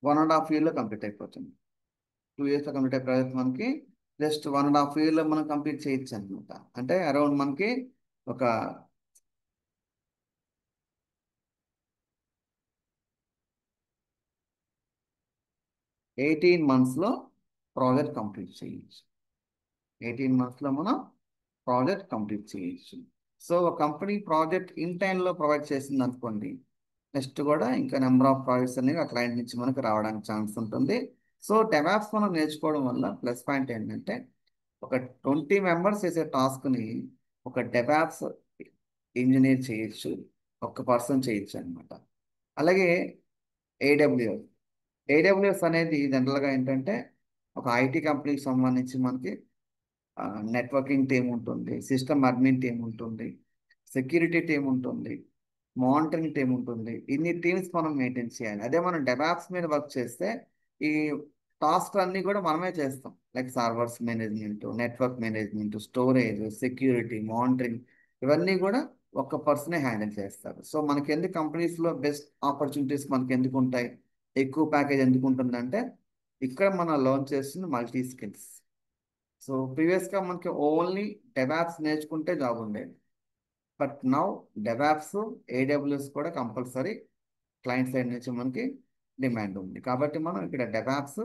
S1: 1.5 ఇయర్లో కంప్లీట్ అయిపోతుంది. 2 ఇయర్స్లో కంప్లీట్ అయ్యే ప్రాజెక్ట్ మనకి జస్ట్ 1.5 ఇయర్లో మనం కంప్లీట్ చేయొచ్చు అనమాట. అంటే అరౌండ్ మనకి ఒక 18 మంత్స్లో ప్రాజెక్ట్ కంప్లీట్ చేయొచ్చు. 18 మంత్స్లో మనం ప్రాజెక్ట్ కంప్లీట్ చేయొచ్చు. సో ఒక కంపెనీ ప్రాజెక్ట్ ఇన్ టైంలో ప్రొవైడ్ చేసింది అనుకోండి, నెక్స్ట్ కూడా ఇంకా నెంబర్ ఆఫ్ ప్రాజెక్ట్స్ అనేవి ఆ క్లయింట్ నుంచి మనకు రావడానికి ఛాన్స్ ఉంటుంది. సో డెవాప్స్ మనం నేర్చుకోవడం వల్ల ప్లస్ పాయింట్ ఏంటంటే, ఒక 20 మెంబర్స్ చేసే టాస్క్ని ఒక డెవాప్స్ ఇంజనీర్ చేయొచ్చు, ఒక పర్సన్ చేయొచ్చు అనమాట. అలాగే ఏడబ్ల్యూఎస్ ఏడబ్ల్యూఎస్ అనేది జనరల్గా ఏంటంటే ఒక ఐటీ కంపెనీకి సంబంధించి మనకి నెట్వర్కింగ్ టీం ఉంటుంది, సిస్టమ్ అడ్మిన్ టీం ఉంటుంది, సెక్యూరిటీ టీం ఉంటుంది, మానిటరింగ్ టీం ఉంటుంది. ఇన్ని టీమ్స్ మనం మెయింటైన్ చేయాలి. అదే మనం డెవాప్స్ మీద వర్క్ చేస్తే ఈ టాస్క్ అన్నీ కూడా మనమే చేస్తాం. Like servers management, network management, storage, security, monitoring, ఇవన్నీ కూడా ఒక్క పర్సనే హ్యాండిల్ చేస్తారు. సో మనకి ఎందుకు కంపెనీస్లో బెస్ట్ ఆపర్చునిటీస్ మనకి ఎందుకు ఉంటాయి, ఎక్కువ ప్యాకేజ్ ఎందుకు ఉంటుందంటే, ఇక్కడ మనం లర్న్ చేస్తుంది మల్టీ స్కిల్స్. సో ప్రీవియస్గా మనకి ఓన్లీ డెవాప్స్ నేర్చుకుంటే జాబ్ ఉండేది. బట్ నౌ డెవాప్స్, ఏడబ్ల్యూఎస్ కూడా కంపల్సరీ క్లయింట్ సైడ్ నుంచి మనకి డిమాండ్ ఉంది. కాబట్టి మనం ఇక్కడ డెవాప్స్,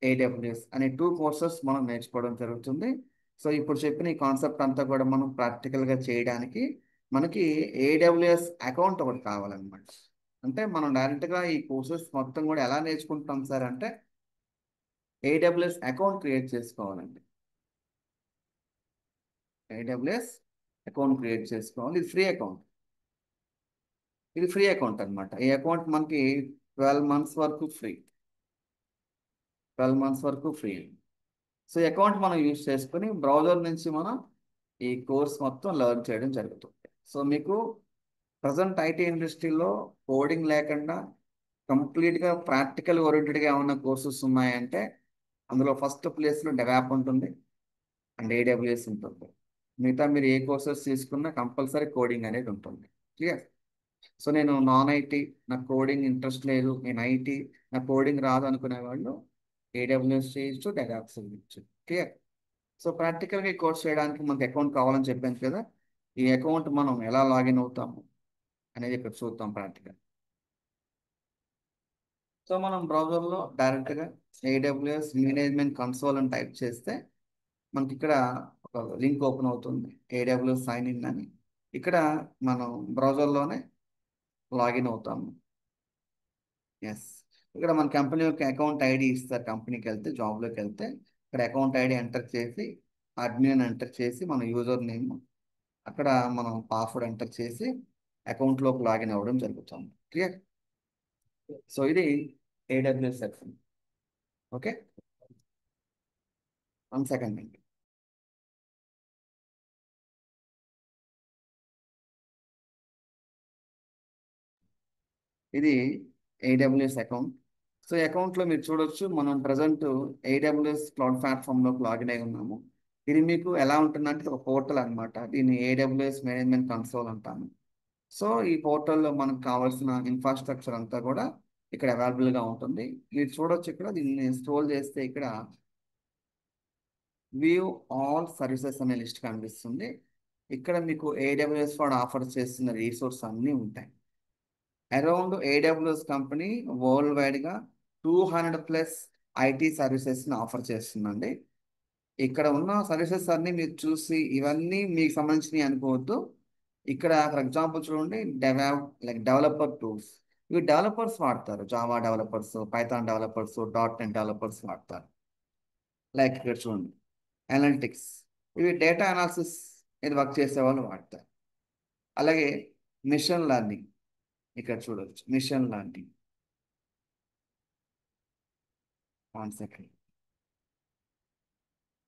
S1: ఏడబ్ల్యూఎస్ అనే 2 కోర్సెస్ మనం నేర్చుకోవడం జరుగుతుంది. సో ఇప్పుడు చెప్పిన ఈ కాన్సెప్ట్ అంతా కూడా మనం ప్రాక్టికల్గా చేయడానికి మనకి ఏడబ్ల్యూఎస్ అకౌంట్ ఒకటి కావాలన్నమాట. అంటే మనం డైరెక్ట్గా ఈ కోర్సెస్ మొత్తం కూడా ఎలా నేర్చుకుంటాం సార్ అంటే ఏడబ్ల్యూఎస్ అకౌంట్ క్రియేట్ చేసుకోవాలండి. ఏడబ్ల్యూఎస్ అకౌంట్ క్రియేట్ చేసుకోవాలి. ఇది ఫ్రీ అకౌంట్. ఇది ఫ్రీ అకౌంట్ అనమాట. ఈ అకౌంట్ మనకి 12 మంత్స్ వరకు ఫ్రీ. 12 మంత్స్ వరకు ఫ్రీ. సో ఈ అకౌంట్ మనం యూజ్ చేసుకుని బ్రౌజర్ నుంచి మనం ఈ కోర్స్ మొత్తం లెర్న్ చేయడం జరుగుతుంది. సో మీకు ప్రజెంట్ ఐటీ ఇండస్ట్రీలో కోడింగ్ లేకుండా కంప్లీట్గా ప్రాక్టికల్ ఓరియంటెడ్గా ఏమన్నా కోర్సెస్ ఉన్నాయంటే అందులో ఫస్ట్ ప్లేస్లో డెవాప్ ఉంటుంది అండ్ ఏడబ్ల్యూఎస్ ఉంటుంది. మిగతా మీరు ఏ కోర్సెస్ తీసుకున్నా కంపల్సరీ కోడింగ్ అనేది ఉంటుంది. క్లియర్. సో నేను నాన్ ఐటీ, నాకు కోడింగ్ ఇంట్రెస్ట్ లేదు, నేను ఐటీ, నాకు కోడింగ్ రాదు అనుకునే వాళ్ళు ఏడబ్ల్యూఎస్ చేయొచ్చు, డెవాప్స్ చేయొచ్చు. క్లియర్. సో ప్రాక్టికల్గా ఈ కోర్స్ చేయడానికి మనకి అకౌంట్ కావాలని చెప్పాను కదా. ఈ అకౌంట్ మనం ఎలా లాగిన్ అవుతాము అనేది ఇక్కడ చూద్దాం ప్రాక్టికల్. సో మనం బ్రౌజర్లో డైరెక్ట్గా ఏడబ్ల్యూఎస్ మేనేజ్మెంట్ కన్సోల్ అని టైప్ చేస్తే మనకి ఇక్కడ ఒక లింక్ ఓపెన్ అవుతుంది, ఏడబ్ల్యూఎస్ సైన్ ఇన్ అని. ఇక్కడ మనం బ్రౌజర్లోనే లాగిన్ అవుతాము. ఎస్. ఇక్కడ మన కంపెనీ యొక్క అకౌంట్ ఐడి ఇస్తారు. కంపెనీకి వెళ్తే, జాబ్లోకి వెళ్తే ఇక్కడ అకౌంట్ ఐడి ఎంటర్ చేసి అడ్మిన్ ఎంటర్ చేసి మన యూజర్ నేమ్, అక్కడ మనం పాస్వర్డ్ ఎంటర్ చేసి అకౌంట్లోకి లాగిన్ అవ్వడం జరుగుతుంది. క్లియర్. సో ఇది ఏడబ్ల్యూఎస్ సెక్షన్. ఓకే, 1 సెకండ్ అండి. ఇది ఏడబ్ల్యూఎస్ అకౌంట్. సో ఈ అకౌంట్లో మీరు చూడొచ్చు, మనం ప్రజెంట్ ఏడబ్ల్యూఎస్ క్లౌడ్ ప్లాట్ఫామ్లోకి లాగిన్ అయి ఉన్నాము. ఇది మీకు ఎలా ఉంటుందంటే ఒక పోర్టల్ అనమాట. దీన్ని ఏడబ్ల్యూఎస్ మేనేజ్మెంట్ కన్సోల్ అంటాము. సో ఈ పోర్టల్లో మనకు కావాల్సిన ఇన్ఫ్రాస్ట్రక్చర్ అంతా కూడా ఇక్కడ అవైలబుల్గా ఉంటుంది. మీరు చూడొచ్చు, ఇక్కడ దీన్ని స్క్రోల్ చేస్తే ఇక్కడ వ్యూ ఆల్ సర్వీసెస్ అనే లిస్ట్ కనిపిస్తుంది. ఇక్కడ మీకు ఏడబ్ల్యూఎస్ వాడు ఆఫర్ చేస్తున్న రీసోర్స్ అన్నీ ఉంటాయి. అరౌండ్ ఏడబ్ల్యూఎస్ కంపెనీ వరల్డ్ వైడ్గా 200+ ఐటీ సర్వీసెస్ని ఆఫర్ చేస్తుందండి. ఇక్కడ ఉన్న సర్వీసెస్ అన్నీ మీరు చూసి ఇవన్నీ మీకు సంబంధించినవి అనుకోవద్దు. ఇక్కడ ఫర్ ఎగ్జాంపుల్ చూడండి, డెవలపర్ టూల్స్. ఇవి డెవలపర్స్ వాడతారు, Java developers, Python developers, .NET developers వాడతారు. లైక్ ఇక్కడ చూడండి, అనలిటిక్స్, ఇవి డేటా అనాలిసిస్ ఇది వర్క్ చేసే వాళ్ళు వాడతారు. అలాగే మిషన్ లెర్నింగ్, ఇక్కడ చూడవచ్చు machine learning. 1 second.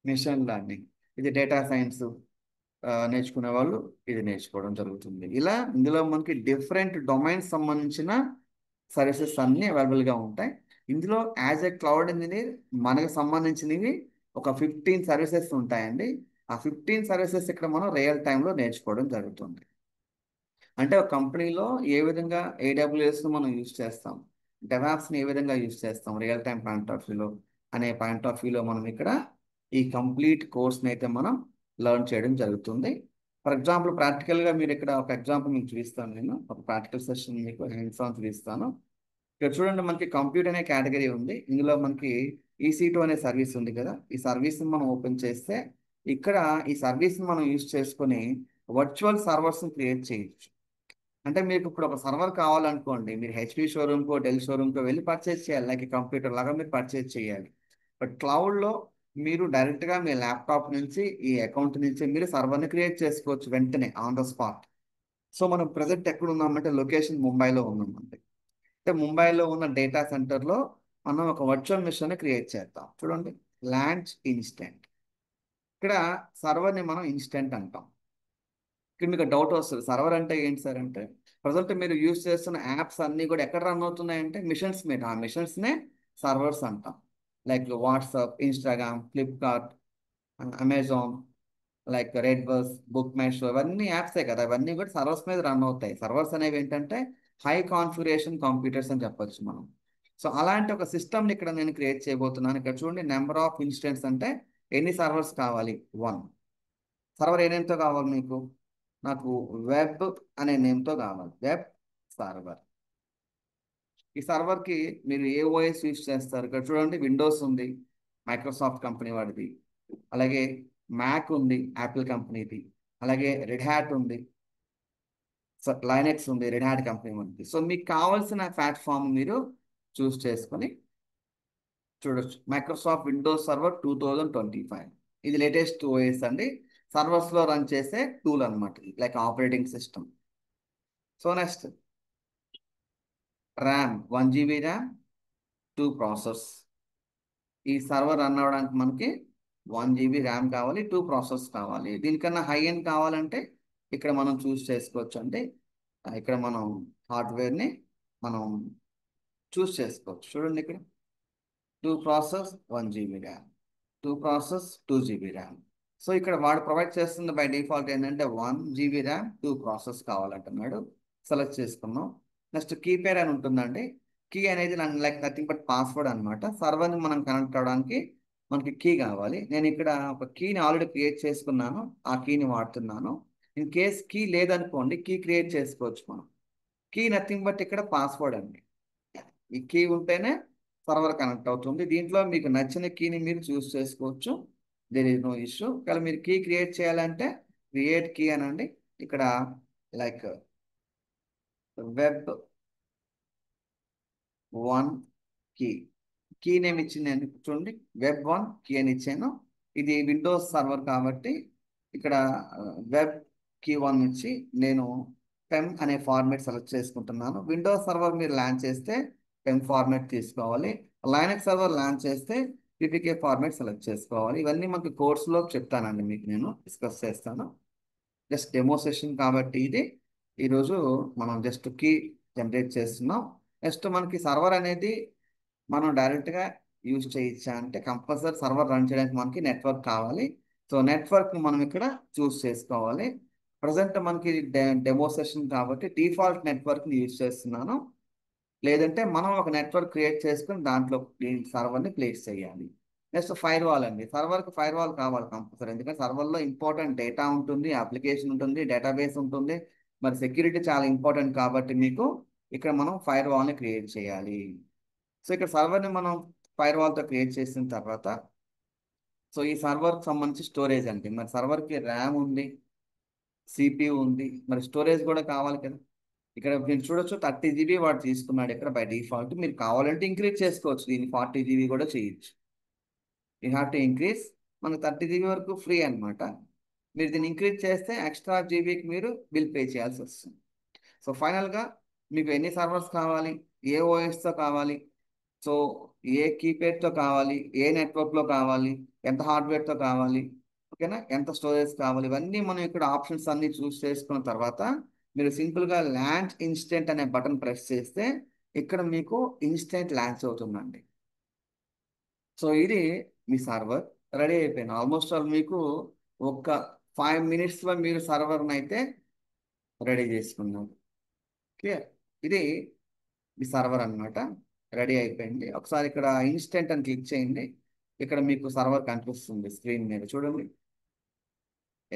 S1: Machine learning ఇది డేటా సైన్స్ నేర్చుకునే వాళ్ళు ఇది నేర్చుకోవడం జరుగుతుంది. ఇలా ఇందులో మనకి డిఫరెంట్ డొమైన్స్ సంబంధించిన సర్వీసెస్ అన్నీ అవైలబుల్గా ఉంటాయి. ఇందులో యాజ్ ఎ క్లౌడ్ ఇంజనీర్ మనకు సంబంధించినవి ఒక 15 సర్వీసెస్ ఉంటాయండి. ఆ 15 సర్వీసెస్ ఇక్కడ మనం రియల్ టైంలో నేర్చుకోవడం జరుగుతుంది. అంటే ఒక కంపెనీలో ఏ విధంగా ఏడబ్ల్యూఎస్ను మనం యూజ్ చేస్తాం, డెవాప్స్ని ఏ విధంగా యూజ్ చేస్తాం రియల్ టైం పాయింట్ ఆఫ్ వ్యూలో అనే పాయింట్ ఆఫ్ వ్యూలో మనం ఇక్కడ ఈ కంప్లీట్ కోర్స్ని అయితే మనం లెర్న్ చేయడం జరుగుతుంది. ఫర్ ఎగ్జాంపుల్ ప్రాక్టికల్గా మీరు ఇక్కడ ఒక ఎగ్జాంపుల్ మీకు చూపిస్తాను. నేను ఒక ప్రాక్టికల్ సెషన్ మీకు హ్యాండ్స్ ఆన్ చూపిస్తాను. ఇక్కడ చూడండి, మనకి కంప్యూటర్ అనే కేటగిరీ ఉంది. ఇందులో మనకి EC2 అనే సర్వీస్ ఉంది కదా. ఈ సర్వీస్ని మనం ఓపెన్ చేస్తే ఇక్కడ ఈ సర్వీస్ని మనం యూజ్ చేసుకొని వర్చువల్ సర్వర్స్ని క్రియేట్ చేయొచ్చు. అంటే మీకు ఇప్పుడు ఒక సర్వర్ కావాలనుకోండి, మీరు HP షోరూమ్కో, డెల్ షోరూమ్కో వెళ్ళి పర్చేస్ చేయాలి. లైక్ కంప్యూటర్ లాగా మీరు పర్చేస్ చేయాలి. బట్ క్లౌడ్లో మీరు డైరెక్ట్గా మీ ల్యాప్టాప్ నుంచి ఈ అకౌంట్ నుంచి మీరు సర్వర్ని క్రియేట్ చేసుకోవచ్చు వెంటనే ఆన్ ద స్పాట్. సో మనం ప్రజెంట్ ఎక్కడ ఉన్నామంటే లొకేషన్ ముంబైలో ఉన్నామండి. అంటే ముంబైలో ఉన్న డేటా సెంటర్లో మనం ఒక వర్చువల్ మిషన్ని క్రియేట్ చేద్దాం. చూడండి, లాంచ్ ఇన్స్టెంట్. ఇక్కడ సర్వర్ని మనం ఇన్స్టెంట్ అంటాం. ఇక్కడ మీకు డౌట్ వస్తుంది, సర్వర్ అంటే ఏంటి సార్ అంటే, ప్రజెంట్ మీరు యూజ్ చేస్తున్న యాప్స్ అన్నీ కూడా ఎక్కడ రన్ అవుతున్నాయంటే మిషన్స్ మీద. ఆ మిషన్స్నే సర్వర్స్ అంటాం. Like WhatsApp, Instagram, Flipkart, Amazon, like red bus, book my show, ఇవన్నీ యాప్సే కదా. ఇవన్నీ కూడా సర్వర్స్ మీద రన్ అవుతాయి. సర్వర్స్ అనేవి ఏంటంటే హై కాన్ఫిగరేషన్ కంప్యూటర్స్ అని చెప్పొచ్చు మనం. సో అలాంటి ఒక సిస్టమ్ని ఇక్కడ నేను క్రియేట్ చేయబోతున్నాను. ఇక్కడ చూడండి, నెంబర్ ఆఫ్ ఇన్స్టెన్స్ అంటే ఎన్ని సర్వర్స్ కావాలి, 1. సర్వర్ ఏ నేమ్తో కావాలి మీకు, నాకు వెబ్ అనే నేమ్తో కావాలి, వెబ్ సర్వర్. ఈ సర్వర్కి మీరు ఏ OS యూజ్ చేస్తారు, ఇక్కడ చూడండి విండోస్ ఉంది, మైక్రోసాఫ్ట్ కంపెనీ వాడిది. అలాగే మ్యాక్ ఉంది, యాపిల్ కంపెనీది. అలాగే రెడ్ హ్యాట్ ఉంది, సో లైనెక్స్ ఉంది, రెడ్ హ్యాట్ కంపెనీ ఉంది. సో మీకు కావాల్సిన ప్లాట్ఫామ్ మీరు చూస్ చేసుకొని చూడొచ్చు. మైక్రోసాఫ్ట్ విండోస్ సర్వర్ 2025 ఇది లేటెస్ట్ ఓఎస్ అండి. సర్వర్స్లో రన్ చేసే టూల్ అనమాట, like operating system. So next RAM 1 GB RAM, 2 process. ఈ సర్వర్ రన్ అవ్వడానికి మనకి 1 GB ర్యామ్ కావాలి, 2 ప్రాసెస్ కావాలి. దీనికన్నా హై ఎండ్ కావాలంటే ఇక్కడ మనం చూస్ చేసుకోవచ్చు. అంటే ఇక్కడ మనం హార్డ్వేర్ని మనం చూస్ చేసుకోవచ్చు. చూడండి ఇక్కడ 2 process 1 GB RAM, 2 process 2 GB RAM. So ఇక్కడ వాడు ప్రొవైడ్ చేస్తుంది బై డిఫాల్ట్ ఏంటంటే 1 GB ర్యామ్, 2 ప్రాసెస్ కావాలంటున్నాడు. సెలెక్ట్ చేసుకున్నాం. నెక్స్ట్ కీ పేర్ అని ఉంటుందండి. కీ అనేది లైక్ నథింగ్ బట్ పాస్వర్డ్ అనమాట. సర్వర్ని మనం కనెక్ట్ అవ్వడానికి మనకి కీ కావాలి. నేను ఇక్కడ ఒక కీని ఆల్రెడీ క్రియేట్ చేసుకున్నాను, ఆ కీని వాడుతున్నాను. ఇన్ కేస్ కీ లేదనుకోండి, కీ క్రియేట్ చేసుకోవచ్చు మనం. కీ నథింగ్ బట్ ఇక్కడ పాస్వర్డ్ అండి. ఈ కీ ఉంటేనే సర్వర్ కనెక్ట్ అవుతుంది. దీంట్లో మీకు నచ్చిన కీని మీరు చూస్ చేసుకోవచ్చు. There is no issue. కానీ మీరు కీ క్రియేట్ చేయాలంటే క్రియేట్ కీ అనండి. ఇక్కడ like web 1 key, key name ఇచ్చింది అండి. చూడండి వెబ్ 1 కీ అని ఇచ్చాను. ఇది విండోస్ సర్వర్ కాబట్టి ఇక్కడ వెబ్ కీ 1 ఇచ్చి నేను పెమ్ అనే ఫార్మేట్ సెలెక్ట్ చేసుకుంటున్నాను. విండోస్ సర్వర్ మీరు లాంచ్ చేస్తే పెమ్ ఫార్మేట్ తీసుకోవాలి. లైనక్స్ సర్వర్ లాంచ్ చేస్తే పీపీకే ఫార్మేట్ సెలెక్ట్ చేసుకోవాలి. ఇవన్నీ మనకి కోర్సులో చెప్తానండి, మీకు నేను డిస్కస్ చేస్తాను. జస్ట్ డెమో సెషన్ కాబట్టి ఇది ఈరోజు మనం జస్ట్ కీ జనరేట్ చేస్తున్నాం. నెక్స్ట్ మనకి సర్వర్ అనేది మనం డైరెక్ట్గా యూజ్ చేయొచ్చా అంటే కంపల్సరీ సర్వర్ రన్ చేయడానికి మనకి నెట్వర్క్ కావాలి. సో నెట్వర్క్ మనం ఇక్కడ చూస్ చేసుకోవాలి. ప్రజెంట్ మనకి డెమో సెషన్ కాబట్టి డిఫాల్ట్ నెట్వర్క్ని యూజ్ చేస్తున్నాను. లేదంటే మనం ఒక నెట్వర్క్ క్రియేట్ చేసుకుని దాంట్లో సర్వర్ని ప్లేస్ చేయాలి. నెక్స్ట్ ఫైర్ వాల్ అండి. సర్వర్కి ఫైర్ వాల్ కావాలి కంపల్సరీ. ఎందుకంటే సర్వర్లో ఇంపార్టెంట్ డేటా ఉంటుంది, అప్లికేషన్ ఉంటుంది, డేటాబేస్ ఉంటుంది. మరి సెక్యూరిటీ చాలా ఇంపార్టెంట్ కాబట్టి మీకు ఇక్కడ మనం ఫైర్ వాల్ని క్రియేట్ చేయాలి. సో ఇక్కడ సర్వర్ని మనం ఫైర్ వాల్తో క్రియేట్ చేసిన తర్వాత సో ఈ సర్వర్కి సంబంధించి స్టోరేజ్ అండి. మరి సర్వర్కి ర్యామ్ ఉంది, సిపియు ఉంది, మరి స్టోరేజ్ కూడా కావాలి కదా. ఇక్కడ మీరు చూడొచ్చు 30 GB వాడు తీసుకున్నాడు ఇక్కడ బై డిఫాల్ట్. మీరు కావాలంటే ఇంక్రీజ్ చేసుకోవచ్చు, దీన్ని 40 GB కూడా చేయొచ్చు. You have to increase. మనకు 30 GB వరకు ఫ్రీ అనమాట. మీరు దీన్ని ఇంక్రీజ్ చేస్తే ఎక్స్ట్రా జీబీకి మీరు బిల్ పే చేయాల్సి వస్తుంది. సో ఫైనల్గా మీకు ఎన్ని సర్వర్స్ కావాలి, ఏ ఓఎస్తో కావాలి, సో ఏ కీప్యాడ్తో కావాలి, ఏ నెట్వర్క్లో కావాలి, ఎంత హార్డ్వేర్తో కావాలి, ఓకేనా, ఎంత స్టోరేజ్ కావాలి, ఇవన్నీ మనం ఇక్కడ ఆప్షన్స్ అన్ని చూస్ చేసుకున్న తర్వాత మీరు సింపుల్గా లాంచ్ ఇన్స్టెంట్ అనే బటన్ ప్రెస్ చేస్తే ఇక్కడ మీకు ఇన్స్టెంట్ లాంచ్ అవుతుందండి. సో ఇది మీ సర్వర్ రెడీ అయిపోయింది. ఆల్మోస్ట్ ఆల్ మీకు ఒక 5 minutesలో మీరు సర్వర్ని అయితే రెడీ చేసుకున్నారు. క్లియర్. ఇది మీ సర్వర్ అన్నమాట, రెడీ అయిపోయింది. ఒకసారి ఇక్కడ ఇన్స్టెంట్ అని క్లిక్ చేయండి. ఇక్కడ మీకు సర్వర్ కనిపిస్తుంది స్క్రీన్ మీద, చూడండి.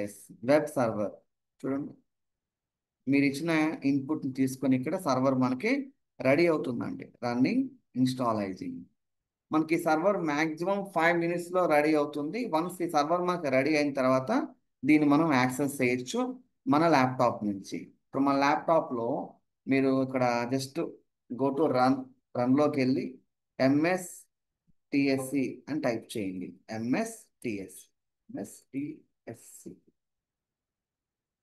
S1: Yes, web server. చూడండి, మీరు ఇచ్చిన ఇన్పుట్ని తీసుకొని ఇక్కడ సర్వర్ మనకి రెడీ అవుతుందండి. రన్నింగ్ ఇన్స్టాలైజింగ్. మనకి సర్వర్ మ్యాక్సిమం 5 minutesలో రెడీ అవుతుంది. వన్స్ ఈ సర్వర్ మనకి రెడీ అయిన తర్వాత దీన్ని మనం యాక్సెస్ చేయొచ్చు మన ల్యాప్టాప్ నుంచి. ఇప్పుడు మన ల్యాప్టాప్లో మీరు ఇక్కడ జస్ట్ గో టు రన్లోకి వెళ్ళి ఎంఎస్టిఎస్సి అని టైప్ చేయండి. ఎంఎస్టిఎస్సి.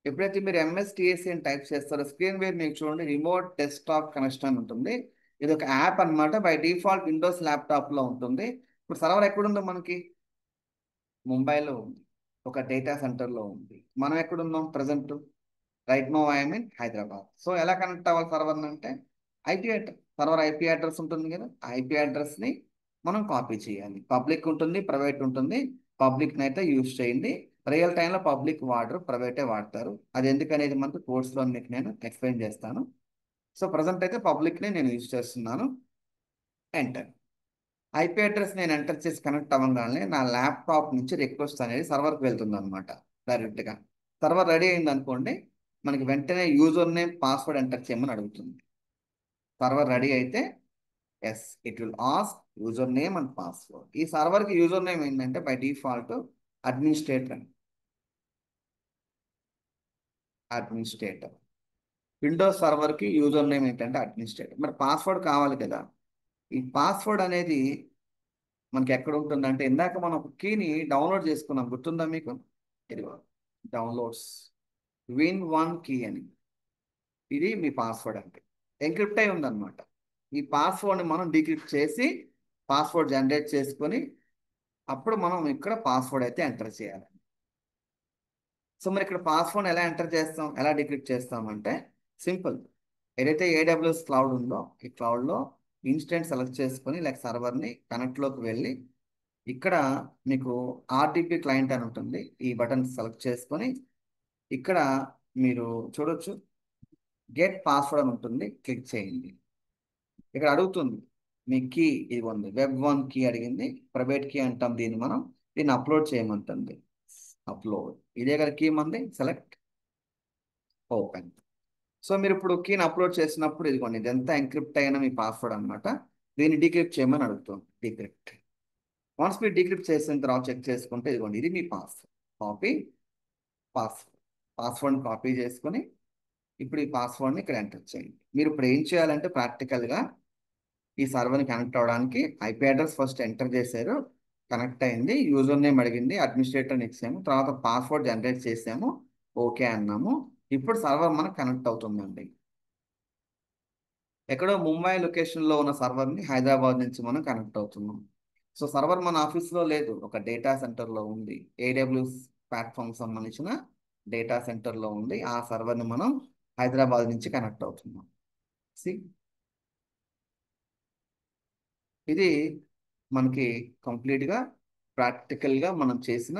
S1: ఎప్పుడైతే మీరు ఎంఎస్టిఎస్సి అని టైప్ చేస్తారో స్క్రీన్ మీద మీకు చూడండి రిమోట్ డెస్క్టాప్ కనెక్షన్ అని ఉంటుంది. ఇది ఒక యాప్ అన్నమాట. బై డిఫాల్ట్ విండోస్ ల్యాప్టాప్లో ఉంటుంది. ఇప్పుడు సర్వర్ ఎక్కడుందో మనకి ముంబైలో ఉంది, ఒక డేటా సెంటర్లో ఉంది. మనం ఎక్కడున్నాం present? Right now I'm in Hyderabad. So ఎలా కనెక్ట్ అవ్వాలి సర్వర్ అంటే IP address, server IP address ఉంటుంది కదా, ఆ ఐపీ అడ్రస్ని మనం కాపీ చేయాలి. పబ్లిక్ ఉంటుంది, ప్రైవేట్ ఉంటుంది. పబ్లిక్ని అయితే యూజ్ చేయండి. రియల్ టైంలో పబ్లిక్ వాడరు, ప్రైవేటే వాడతారు. అది ఎందుకనేది మనకు కోర్స్లో మీకు నేను ఎక్స్ప్లెయిన్ చేస్తాను. సో ప్రజెంట్ అయితే పబ్లిక్ని నేను యూజ్ చేస్తున్నాను. ఎంటర్. ఐపీ అడ్రస్ నేను ఎంటర్ చేసి కనెక్ట్ అవ్వగానే నా ల్యాప్టాప్ నుంచి రిక్వెస్ట్ అనేది సర్వర్కి వెళ్తుంది అనమాట డైరెక్ట్గా. సర్వర్ రెడీ అయింది అనుకోండి, మనకి వెంటనే యూజర్ నేమ్ పాస్వర్డ్ ఎంటర్ చేయమని అడుగుతుంది. సర్వర్ రెడీ అయితే yes, it will ask user name and password. ఈ సర్వర్కి యూజర్ నేమ్ ఏంటంటే బై డిఫాల్ట్ అడ్మినిస్ట్రేటర్. విండోస్ సర్వర్కి యూజర్ నేమ్ ఏంటంటే అడ్మినిస్ట్రేటర్. మరి పాస్వర్డ్ కావాలి కదా. ఈ పాస్వర్డ్ అనేది మనకి ఎక్కడ ఉంటుందంటే, ఇందాక మనం ఒక కీని డౌన్లోడ్ చేసుకున్నాం, గుర్తుందా మీకు? ఇదిగో డౌన్లోడ్స్, win1 key అని. ఇది మీ పాస్వర్డ్ అంటే ఎన్క్రిప్ట్ అయి ఉందన్నమాట. ఈ పాస్వర్డ్ని మనం డీక్రిప్ట్ చేసి పాస్వర్డ్ జనరేట్ చేసుకొని అప్పుడు మనం ఇక్కడ పాస్వర్డ్ అయితే ఎంటర్ చేయాలి. సో మరి ఇక్కడ పాస్వర్డ్ ఎలా ఎంటర్ చేస్తాం, ఎలా డిక్రిప్ట్ చేస్తాం అంటే సింపుల్. ఏదైతే ఏడబ్ల్యూఎస్ క్లౌడ్ ఉందో ఈ క్లౌడ్లో ఇన్స్టెంట్ సెలెక్ట్ చేసుకొని లైక్ సర్వర్ని కనెక్ట్లోకి వెళ్ళి ఇక్కడ మీకు ఆర్డిపి క్లయింట్ అని ఉంటుంది, ఈ బటన్ సెలెక్ట్ చేసుకొని ఇక్కడ మీరు చూడొచ్చు గెట్ పాస్వర్డ్ అని ఉంటుంది, క్లిక్ చేయండి. ఇక్కడ అడుగుతుంది మీ కీ, ఇది ఉంది web1 key అడిగింది, ప్రైవేట్ కీ అంటాం దీన్ని మనం. దీన్ని అప్లోడ్ చేయమంటుంది, అప్లోడ్. ఇదే కదా కీ మంది, సెలెక్ట్, ఓపెన్. సో మీరు ఇప్పుడు కీని అప్లోడ్ చేసినప్పుడు ఇదిగోండి ఇదంతా ఎంక్రిప్ట్ అయిన మీ పాస్వర్డ్ అనమాట. దీన్ని డీక్రిప్ట్ చేయమని అడుగుతుంది, డీక్రిప్ట్. వన్స్ మీరు డీక్రిప్ట్ చేసిన తర్వాత చెక్ చేసుకుంటే ఇదిగోండి ఇది మీ పాస్వర్డ్. కాపీ పాస్వర్డ్, పాస్వర్డ్ని కాపీ చేసుకొని ఇప్పుడు ఈ పాస్వర్డ్ని ఇక్కడ ఎంటర్ చేయండి. మీరు ఇప్పుడు ఏం చేయాలంటే ప్రాక్టికల్గా ఈ సర్వర్ని కనెక్ట్ అవ్వడానికి ఐపీ అడ్రస్ ఫస్ట్ ఎంటర్ చేశారు, కనెక్ట్ అయింది, యూజర్ నేమ్ అడిగింది, అడ్మినిస్ట్రేటర్ని ఇచ్చాము, తర్వాత పాస్వర్డ్ జనరేట్ చేసాము, ఓకే అన్నాము. ఇప్పుడు సర్వర్ మనకు కనెక్ట్ అవుతుందండి. ఎక్కడో ముంబై లొకేషన్లో ఉన్న సర్వర్ని హైదరాబాద్ నుంచి మనం కనెక్ట్ అవుతున్నాం. సో సర్వర్ మన ఆఫీస్లో లేదు, ఒక డేటా సెంటర్లో ఉంది. ఏడబ్ల్యూఎస్ ప్లాట్ఫామ్ సంబంధించిన డేటా సెంటర్లో ఉంది. ఆ సర్వర్ని మనం హైదరాబాద్ నుంచి కనెక్ట్ అవుతున్నాం. సి, ఇది మనకి కంప్లీట్గా ప్రాక్టికల్గా మనం చేసిన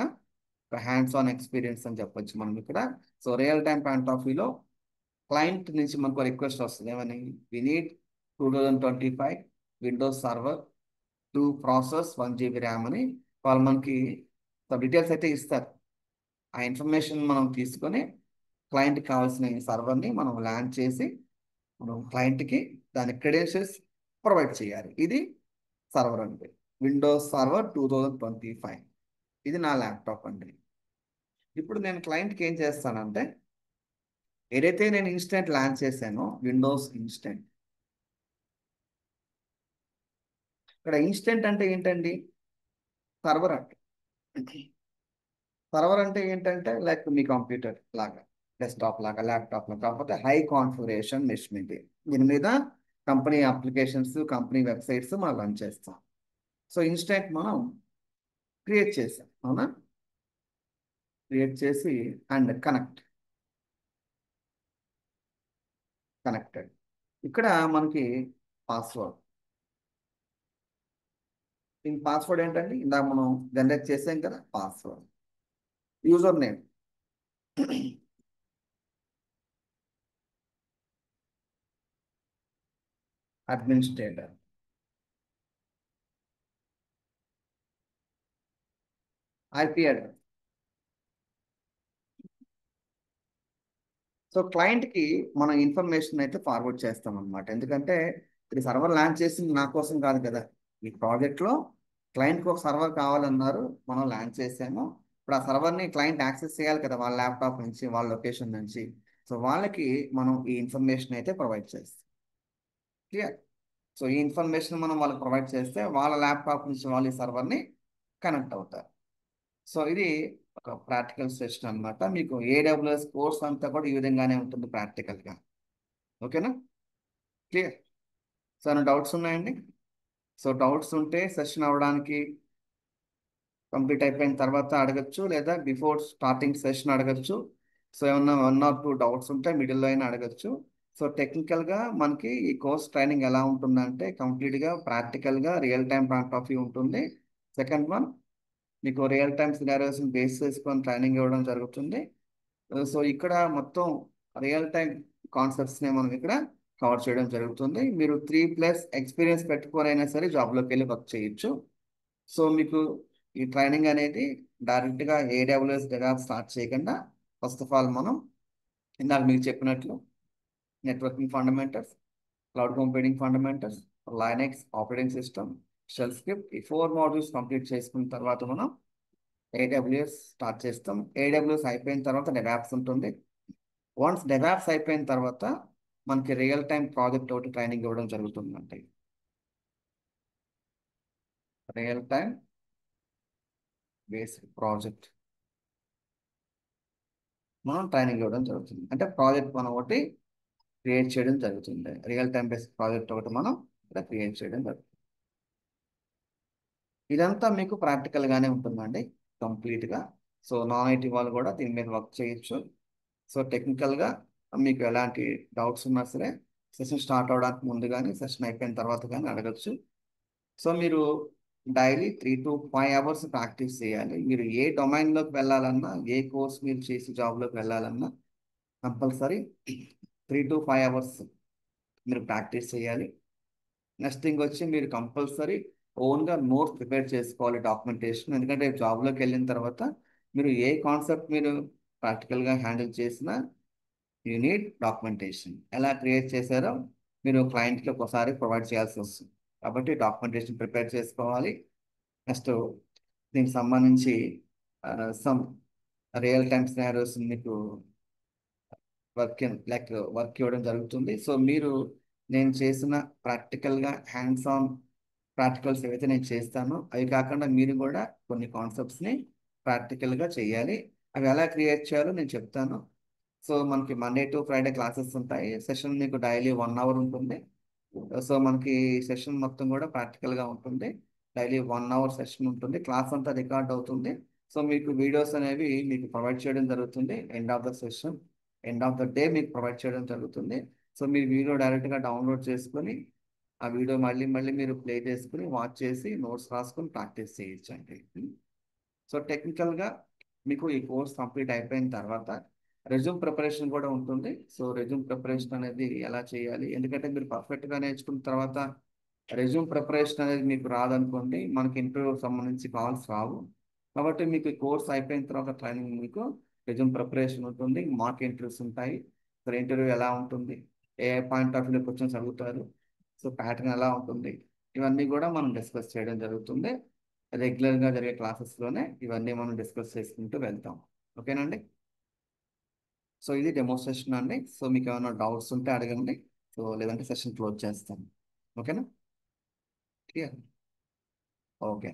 S1: హ్యాండ్స్ ఆన్ ఎక్స్పీరియన్స్ అని చెప్పొచ్చు మనం ఇక్కడ. So real time point of వ్యూలో క్లయింట్ నుంచి మనకు రిక్వెస్ట్ వస్తుంది, ఏమని, we need 2025 Windows server to process 1 GB RAM అని. వాళ్ళు మనకి డీటెయిల్స్ అయితే ఇస్తారు. ఆ ఇన్ఫర్మేషన్ మనం తీసుకొని క్లయింట్కి కావాల్సిన సర్వర్ని మనం ల్యాండ్ చేసి మనం క్లయింట్కి దాని క్రెడెన్షియల్స్ ప్రొవైడ్ చేయాలి. ఇది సర్వర్ అంటే విండోస్ సర్వర్ 2025. ఇది నా ల్యాప్టాప్ అండి. ఇప్పుడు నేను క్లయింట్కి ఏం చేస్తానంటే, ఏదైతే నేను ఇన్స్టెంట్ లాంచ్ చేశానో విండోస్ ఇన్స్టెంట్, ఇక్కడ ఇన్స్టెంట్ అంటే ఏంటండి, సర్వర్ అంటే. సర్వర్ అంటే ఏంటంటే లైక్ మీ కంప్యూటర్ లాగా, డెస్క్టాప్ లాగా, ల్యాప్టాప్ లాగా, కాకపోతే హై కాన్ఫిగరేషన్ మెషిన్ ఇది. దీని మీద కంపెనీ అప్లికేషన్స్, కంపెనీ వెబ్సైట్స్ మనం రన్ చేస్తాం. సో ఇన్స్టెంట్ మనం క్రియేట్ చేసాం, అవునా? క్రియేట్ చేసి అండ్ కనెక్టెడ్. ఇక్కడ మనకి పాస్వర్డ్, దీని పాస్వర్డ్ ఏంటంటే ఇందాక మనం జనరేట్ చేసాం కదా password. User name administrator, IP address. So క్లయింట్కి మనం ఇన్ఫర్మేషన్ అయితే ఫార్వర్డ్ చేస్తాం అనమాట. ఎందుకంటే ఇది సర్వర్ లాంచ్ చేసింది నా కోసం కాదు కదా. ఈ ప్రాజెక్ట్లో క్లయింట్కి ఒక సర్వర్ కావాలన్నారు, మనం లాంచ్ చేసాము. ఇప్పుడు ఆ సర్వర్ని క్లయింట్ యాక్సెస్ చేయాలి కదా, వాళ్ళ ల్యాప్టాప్ నుంచి, వాళ్ళ లొకేషన్ నుంచి. సో వాళ్ళకి మనం ఈ ఇన్ఫర్మేషన్ అయితే ప్రొవైడ్ చేస్తాం. క్లియర్? సో ఈ ఇన్ఫర్మేషన్ మనం వాళ్ళకి ప్రొవైడ్ చేస్తే వాళ్ళ ల్యాప్టాప్ నుంచి వాళ్ళు ఈ సర్వర్ని కనెక్ట్ అవుతారు. సో ఇది ఒక ప్రాక్టికల్ సెషన్ అనమాట. మీకు ఏడబ్ల్యూఎస్ కోర్స్ అంతా కూడా ఈ విధంగానే ఉంటుంది ప్రాక్టికల్గా. ఓకేనా? క్లియర్? సో ఏమైనా డౌట్స్ ఉన్నాయండి? సో డౌట్స్ ఉంటే సెషన్ అవ్వడానికి కంప్లీట్ అయిపోయిన తర్వాత అడగచ్చు, లేదా బిఫోర్ స్టార్టింగ్ సెషన్ అడగచ్చు. సో ఏమన్నా 1 or 2 డౌట్స్ ఉంటే మిడిల్లో అయినా అడగచ్చు. సో టెక్నికల్గా మనకి ఈ కోర్స్ ట్రైనింగ్ ఎలా ఉంటుందంటే కంప్లీట్గా ప్రాక్టికల్గా real time point of view ఉంటుంది. సెకండ్ వన్, మీకు రియల్ టైమ్ సినారియోస్ని బేస్ చేసుకొని ట్రైనింగ్ ఇవ్వడం జరుగుతుంది. సో ఇక్కడ మొత్తం రియల్ టైం కాన్సెప్ట్స్ని మనం ఇక్కడ కవర్ చేయడం జరుగుతుంది. మీరు 3+ ఎక్స్పీరియన్స్ పెట్టుకొని అయినా సరే జాబ్లోకి వెళ్ళి వర్క్ చేయొచ్చు. సో మీకు ఈ ట్రైనింగ్ అనేది డైరెక్ట్గా ఏడబ్ల్యూఎస్ దగ్గర స్టార్ట్ చేయకుండా ఫస్ట్ ఆఫ్ ఆల్ మనం ఇందాక మీకు చెప్పినట్లు networking fundamentals, cloud computing fundamentals, Linux operating system, shell script, ఈ 4 మాడ్యూల్స్ కంప్లీట్ చేసుకున్న తర్వాత మనం ఏడబ్ల్యూఎస్ స్టార్ట్ చేస్తాం. ఏడబ్ల్యూఎస్ అయిపోయిన తర్వాత డెవాప్స్ ఉంటుంది. వన్స్ డెవాప్స్ అయిపోయిన తర్వాత మనకి రియల్ టైం ప్రాజెక్ట్ ఒకటి ట్రైనింగ్ ఇవ్వడం జరుగుతుందండి. రియల్ టైం బేస్డ్ ప్రాజెక్ట్ మనం ట్రైనింగ్ ఇవ్వడం జరుగుతుంది. అంటే ప్రాజెక్ట్ మనం ఒకటి క్రియేట్ చేయడం జరుగుతుంది. రియల్ టైం బేస్డ్ ప్రాజెక్ట్ ఒకటి మనం ఇక్కడ క్రియేట్ చేయడం జరుగుతుంది. ఇదంతా మీకు ప్రాక్టికల్గానే ఉంటుందండి కంప్లీట్గా. సో నాన్ ఐటీ వాళ్ళు కూడా దీని మీద వర్క్ చేయొచ్చు. సో టెక్నికల్గా మీకు ఎలాంటి డౌట్స్ ఉన్నా సరే సెషన్ స్టార్ట్ అవడానికి ముందు కానీ సెషన్ అయిపోయిన తర్వాత కానీ అడగచ్చు. సో మీరు డైలీ 3 to 5 hours ప్రాక్టీస్ చేయాలి. మీరు ఏ డొమైన్లోకి వెళ్ళాలన్నా, ఏ కోర్స్ మీరు చేసి జాబ్లోకి వెళ్ళాలన్నా కంపల్సరీ 3 to 5 hours మీరు ప్రాక్టీస్ చేయాలి. నెక్స్ట్ థింగ్ వచ్చి మీరు కంపల్సరీ ఓన్గా నోట్స్ ప్రిపేర్ చేసుకోవాలి, డాక్యుమెంటేషన్. ఎందుకంటే జాబ్లోకి వెళ్ళిన తర్వాత మీరు ఏ కాన్సెప్ట్ మీరు ప్రాక్టికల్గా హ్యాండిల్ చేసినా యూ నీడ్ డాక్యుమెంటేషన్. ఎలా క్రియేట్ చేశారో మీరు క్లయింట్కి ఒకసారి ప్రొవైడ్ చేయాల్సి వస్తుంది. కాబట్టి డాక్యుమెంటేషన్ ప్రిపేర్ చేసుకోవాలి. నెక్స్ట్ దీనికి సంబంధించి సమ్ రియల్ టైమ్ సినారియోస్ మీకు వర్క్ లైక్ వర్క్ ఇవ్వడం జరుగుతుంది. సో మీరు నేను చేసిన ప్రాక్టికల్గా హ్యాండ్స్ ఆన్ ప్రాక్టికల్స్ ఏవైతే నేను చేస్తానో అవి కాకుండా మీరు కూడా కొన్ని కాన్సెప్ట్స్ని ప్రాక్టికల్గా చేయాలి. అవి ఎలా క్రియేట్ చేయాలో నేను చెప్తాను. సో మనకి మండే టు ఫ్రైడే క్లాసెస్ ఉంటాయి. సెషన్ మీకు డైలీ 1 hour ఉంటుంది. సో మనకి సెషన్ మొత్తం కూడా ప్రాక్టికల్గా ఉంటుంది. డైలీ 1 hour సెషన్ ఉంటుంది. క్లాస్ అంతా రికార్డ్ అవుతుంది. సో మీకు వీడియోస్ అనేవి మీకు ప్రొవైడ్ చేయడం జరుగుతుంది. End of the session, end of the day మీకు ప్రొవైడ్ చేయడం జరుగుతుంది. సో మీరు వీడియో డైరెక్ట్గా డౌన్లోడ్ చేసుకొని ఆ వీడియో మళ్ళీ మళ్ళీ మీరు ప్లే చేసుకుని వాచ్ చేసి నోట్స్ రాసుకొని ప్రాక్టీస్ చేయించండి. సో టెక్నికల్గా మీకు ఈ కోర్స్ కంప్లీట్ అయిపోయిన తర్వాత రెజ్యూమ్ ప్రిపరేషన్ కూడా ఉంటుంది. సో రెజ్యూమ్ ప్రిపరేషన్ అనేది ఎలా చేయాలి, ఎందుకంటే మీరు పర్ఫెక్ట్గా నేర్చుకున్న తర్వాత రెజ్యూమ్ ప్రిపరేషన్ అనేది మీకు రాదనుకోండి, మనకి ఇంటర్వ్యూ సంబంధించి కాల్స్ రావు. కాబట్టి మీకు ఈ కోర్స్ అయిపోయిన తర్వాత ట్రైనింగ్ మీకు రెజ్యూమ్ ప్రిపరేషన్ ఉంటుంది, మాక్ ఇంటర్వ్యూస్ ఉంటాయి. సో ఇంటర్వ్యూ ఎలా ఉంటుంది, ఏ పాయింట్ ఆఫ్ వ్యూ క్వశ్చన్స్ అడుగుతారు, సో ప్యాటర్న్ ఎలా ఉంటుంది, ఇవన్నీ కూడా మనం డిస్కస్ చేయడం జరుగుతుంది. రెగ్యులర్గా జరిగే క్లాసెస్లోనే ఇవన్నీ మనం డిస్కస్ చేసుకుంటూ వెళ్తాం. ఓకేనండి. సో ఇది డెమోన్స్ట్రేషన్ అండి. సో మీకు ఏమైనా డౌట్స్ ఉంటే అడగండి. సో లేదంటే సెషన్ క్లోజ్ చేస్తాను. ఓకేనా? క్లియర్. ఓకే.